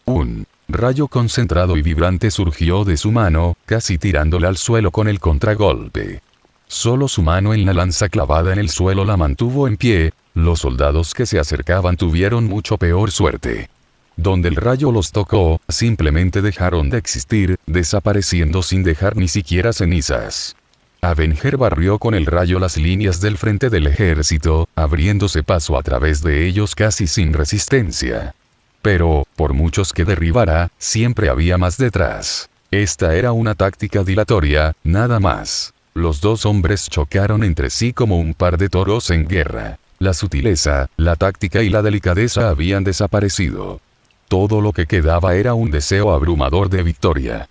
Un rayo concentrado y vibrante surgió de su mano, casi tirándole al suelo con el contragolpe. Solo su mano en la lanza clavada en el suelo la mantuvo en pie. Los soldados que se acercaban tuvieron mucho peor suerte. Donde el rayo los tocó, simplemente dejaron de existir, desapareciendo sin dejar ni siquiera cenizas. Avenger barrió con el rayo las líneas del frente del ejército, abriéndose paso a través de ellos casi sin resistencia. Pero, por muchos que derribara, siempre había más detrás. Esta era una táctica dilatoria, nada más. Los dos hombres chocaron entre sí como un par de toros en guerra. La sutileza, la táctica y la delicadeza habían desaparecido. Todo lo que quedaba era un deseo abrumador de victoria.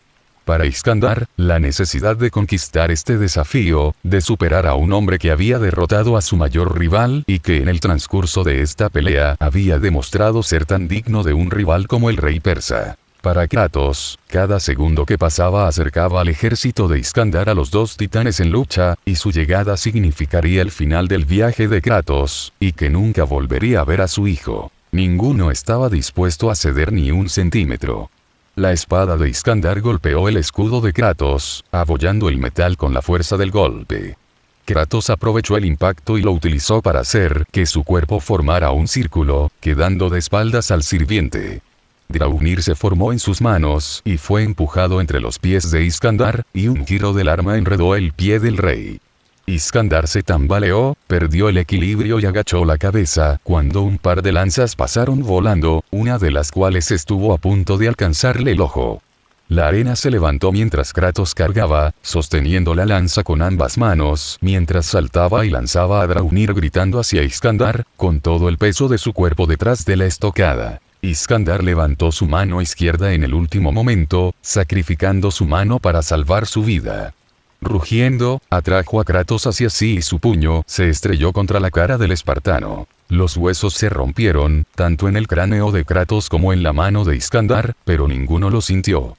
Para Iskandar, la necesidad de conquistar este desafío, de superar a un hombre que había derrotado a su mayor rival y que en el transcurso de esta pelea había demostrado ser tan digno de un rival como el rey persa. Para Kratos, cada segundo que pasaba acercaba al ejército de Iskandar a los dos titanes en lucha, y su llegada significaría el final del viaje de Kratos, y que nunca volvería a ver a su hijo. Ninguno estaba dispuesto a ceder ni un centímetro. La espada de Iskandar golpeó el escudo de Kratos, abollando el metal con la fuerza del golpe. Kratos aprovechó el impacto y lo utilizó para hacer que su cuerpo formara un círculo, quedando de espaldas al sirviente. Draupnir se formó en sus manos y fue empujado entre los pies de Iskandar, y un giro del arma enredó el pie del rey. Iskandar se tambaleó, perdió el equilibrio y agachó la cabeza cuando un par de lanzas pasaron volando, una de las cuales estuvo a punto de alcanzarle el ojo. La arena se levantó mientras Kratos cargaba, sosteniendo la lanza con ambas manos, mientras saltaba y lanzaba a Draupnir gritando hacia Iskandar, con todo el peso de su cuerpo detrás de la estocada. Iskandar levantó su mano izquierda en el último momento, sacrificando su mano para salvar su vida. Rugiendo, atrajo a Kratos hacia sí y su puño se estrelló contra la cara del espartano. Los huesos se rompieron, tanto en el cráneo de Kratos como en la mano de Iskandar, pero ninguno lo sintió.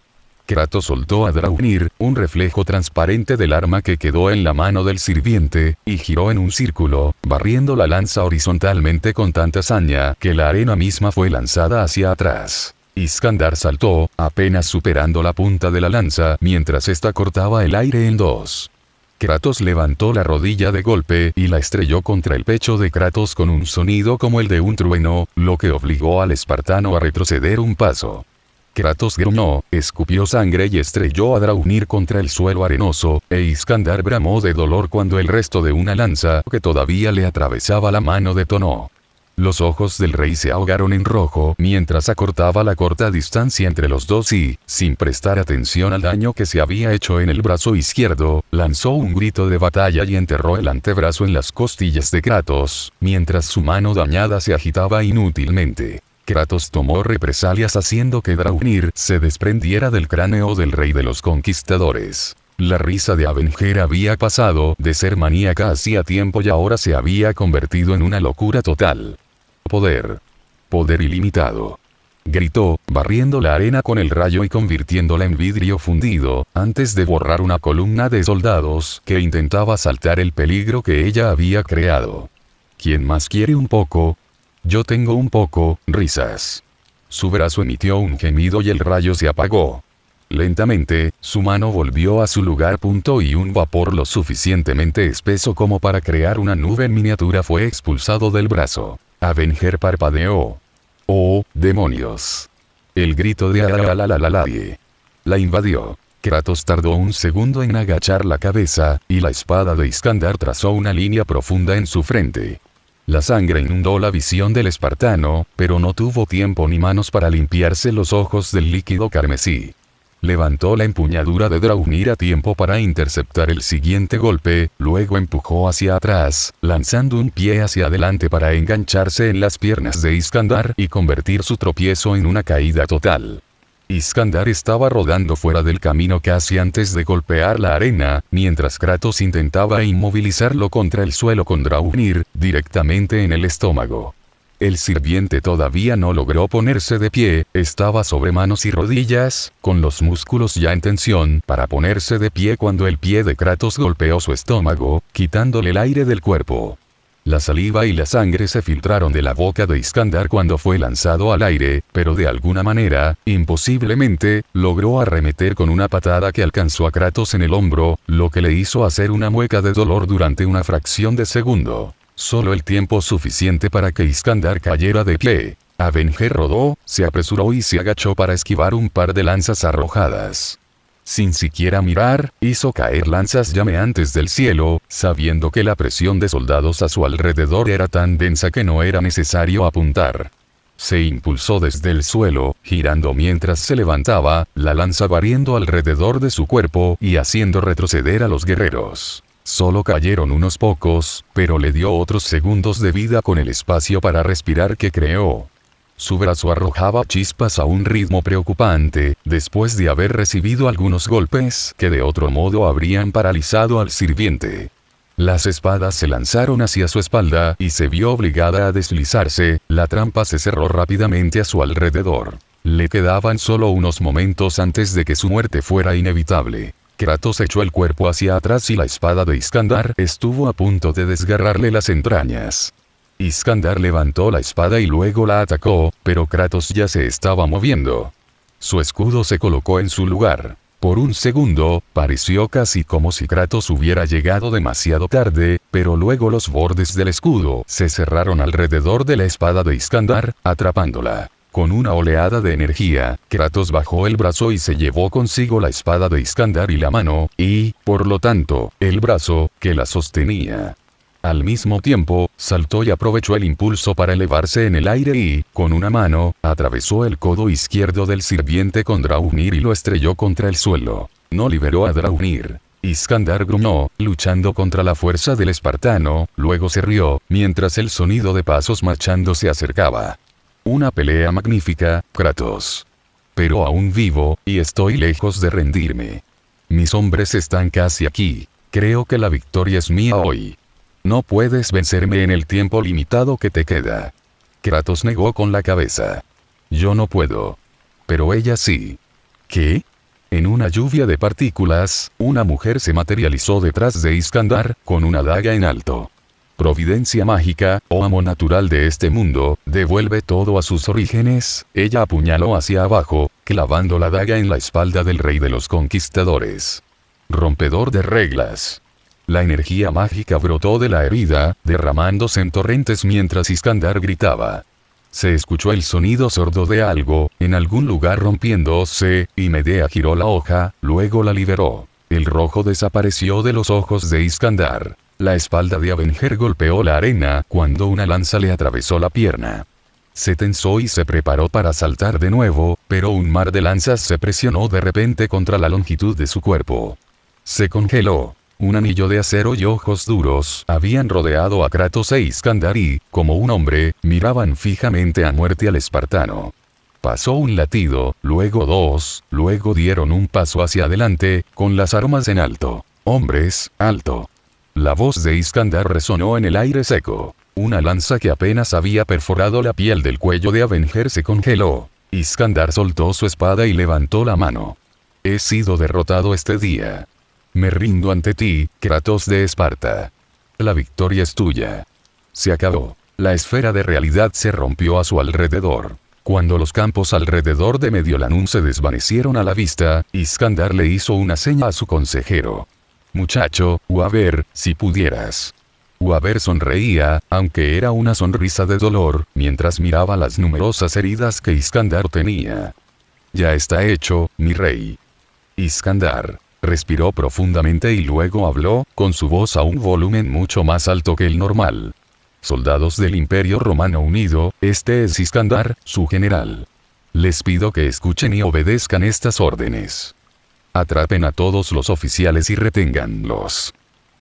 Kratos soltó a Draupnir, un reflejo transparente del arma que quedó en la mano del sirviente, y giró en un círculo, barriendo la lanza horizontalmente con tanta saña que la arena misma fue lanzada hacia atrás. Iskandar saltó, apenas superando la punta de la lanza, mientras ésta cortaba el aire en dos. Kratos levantó la rodilla de golpe y la estrelló contra el pecho de Kratos con un sonido como el de un trueno, lo que obligó al espartano a retroceder un paso. Kratos gruñó, escupió sangre y estrelló a Draupnir contra el suelo arenoso, e Iskandar bramó de dolor cuando el resto de una lanza que todavía le atravesaba la mano detonó. Los ojos del rey se ahogaron en rojo mientras acortaba la corta distancia entre los dos y, sin prestar atención al daño que se había hecho en el brazo izquierdo, lanzó un grito de batalla y enterró el antebrazo en las costillas de Kratos, mientras su mano dañada se agitaba inútilmente. Kratos tomó represalias haciendo que Draupnir se desprendiera del cráneo del rey de los conquistadores. La risa de Avenger había pasado de ser maníaca hacía tiempo y ahora se había convertido en una locura total. Poder. Poder ilimitado. Gritó, barriendo la arena con el rayo y convirtiéndola en vidrio fundido, antes de borrar una columna de soldados que intentaba saltar el peligro que ella había creado. ¿Quién más quiere un poco? Yo tengo un poco, risas. Su brazo emitió un gemido y el rayo se apagó. Lentamente, su mano volvió a su lugar. Y un vapor lo suficientemente espeso como para crear una nube en miniatura fue expulsado del brazo. Avenger parpadeó. ¡Oh, demonios! El grito de Alalalalalaye la invadió. Kratos tardó un segundo en agachar la cabeza, y la espada de Iskandar trazó una línea profunda en su frente. La sangre inundó la visión del espartano, pero no tuvo tiempo ni manos para limpiarse los ojos del líquido carmesí. Levantó la empuñadura de Draupnir a tiempo para interceptar el siguiente golpe, luego empujó hacia atrás, lanzando un pie hacia adelante para engancharse en las piernas de Iskandar y convertir su tropiezo en una caída total. Iskandar estaba rodando fuera del camino casi antes de golpear la arena, mientras Kratos intentaba inmovilizarlo contra el suelo con Draupnir, directamente en el estómago. El sirviente todavía no logró ponerse de pie, estaba sobre manos y rodillas, con los músculos ya en tensión, para ponerse de pie cuando el pie de Kratos golpeó su estómago, quitándole el aire del cuerpo. La saliva y la sangre se filtraron de la boca de Iskandar cuando fue lanzado al aire, pero de alguna manera, imposiblemente, logró arremeter con una patada que alcanzó a Kratos en el hombro, lo que le hizo hacer una mueca de dolor durante una fracción de segundo. Solo el tiempo suficiente para que Iskandar cayera de pie. Avenger rodó, se apresuró y se agachó para esquivar un par de lanzas arrojadas. Sin siquiera mirar, hizo caer lanzas llameantes del cielo, sabiendo que la presión de soldados a su alrededor era tan densa que no era necesario apuntar. Se impulsó desde el suelo, girando mientras se levantaba, la lanza barriendo alrededor de su cuerpo y haciendo retroceder a los guerreros. Solo cayeron unos pocos, pero le dio otros segundos de vida con el espacio para respirar que creó. Su brazo arrojaba chispas a un ritmo preocupante, después de haber recibido algunos golpes que de otro modo habrían paralizado al sirviente. Las espadas se lanzaron hacia su espalda y se vio obligada a deslizarse, la trampa se cerró rápidamente a su alrededor. Le quedaban solo unos momentos antes de que su muerte fuera inevitable. Kratos echó el cuerpo hacia atrás y la espada de Iskandar estuvo a punto de desgarrarle las entrañas. Iskandar levantó la espada y luego la atacó, pero Kratos ya se estaba moviendo. Su escudo se colocó en su lugar. Por un segundo, pareció casi como si Kratos hubiera llegado demasiado tarde, pero luego los bordes del escudo se cerraron alrededor de la espada de Iskandar, atrapándola. Con una oleada de energía, Kratos bajó el brazo y se llevó consigo la espada de Iskandar y la mano, y, por lo tanto, el brazo, que la sostenía. Al mismo tiempo, saltó y aprovechó el impulso para elevarse en el aire y, con una mano, atravesó el codo izquierdo del sirviente con Draupnir y lo estrelló contra el suelo. No liberó a Draupnir. Iskandar gruñó, luchando contra la fuerza del espartano, luego se rió, mientras el sonido de pasos marchando se acercaba. Una pelea magnífica, Kratos. Pero aún vivo, y estoy lejos de rendirme. Mis hombres están casi aquí. Creo que la victoria es mía hoy. No puedes vencerme en el tiempo limitado que te queda. Kratos negó con la cabeza. Yo no puedo. Pero ella sí. ¿Qué? En una lluvia de partículas, una mujer se materializó detrás de Iskandar, con una daga en alto. Providencia mágica, o amo natural de este mundo, devuelve todo a sus orígenes. Ella apuñaló hacia abajo, clavando la daga en la espalda del rey de los conquistadores. Rompedor de reglas. La energía mágica brotó de la herida, derramándose en torrentes mientras Iskandar gritaba. Se escuchó el sonido sordo de algo, en algún lugar rompiéndose, y Medea giró la hoja, luego la liberó. El rojo desapareció de los ojos de Iskandar. La espalda de Avenger golpeó la arena cuando una lanza le atravesó la pierna. Se tensó y se preparó para saltar de nuevo, pero un mar de lanzas se presionó de repente contra la longitud de su cuerpo. Se congeló. Un anillo de acero y ojos duros habían rodeado a Kratos e Iskandar y, como un hombre, miraban fijamente a muerte al espartano. Pasó un latido, luego dos, luego dieron un paso hacia adelante, con las armas en alto. Hombres, alto. La voz de Iskandar resonó en el aire seco. Una lanza que apenas había perforado la piel del cuello de Avenger se congeló. Iskandar soltó su espada y levantó la mano. He sido derrotado este día. Me rindo ante ti, Kratos de Esparta. La victoria es tuya. Se acabó. La esfera de realidad se rompió a su alrededor. Cuando los campos alrededor de Mediolanum se desvanecieron a la vista, Iskandar le hizo una seña a su consejero. Muchacho, o a ver, si pudieras. Uaber sonreía, aunque era una sonrisa de dolor, mientras miraba las numerosas heridas que Iskandar tenía. Ya está hecho, mi rey. Iskandar respiró profundamente y luego habló, con su voz a un volumen mucho más alto que el normal. Soldados del Imperio Romano Unido, este es Iskandar, su general. Les pido que escuchen y obedezcan estas órdenes. Atrapen a todos los oficiales y reténganlos.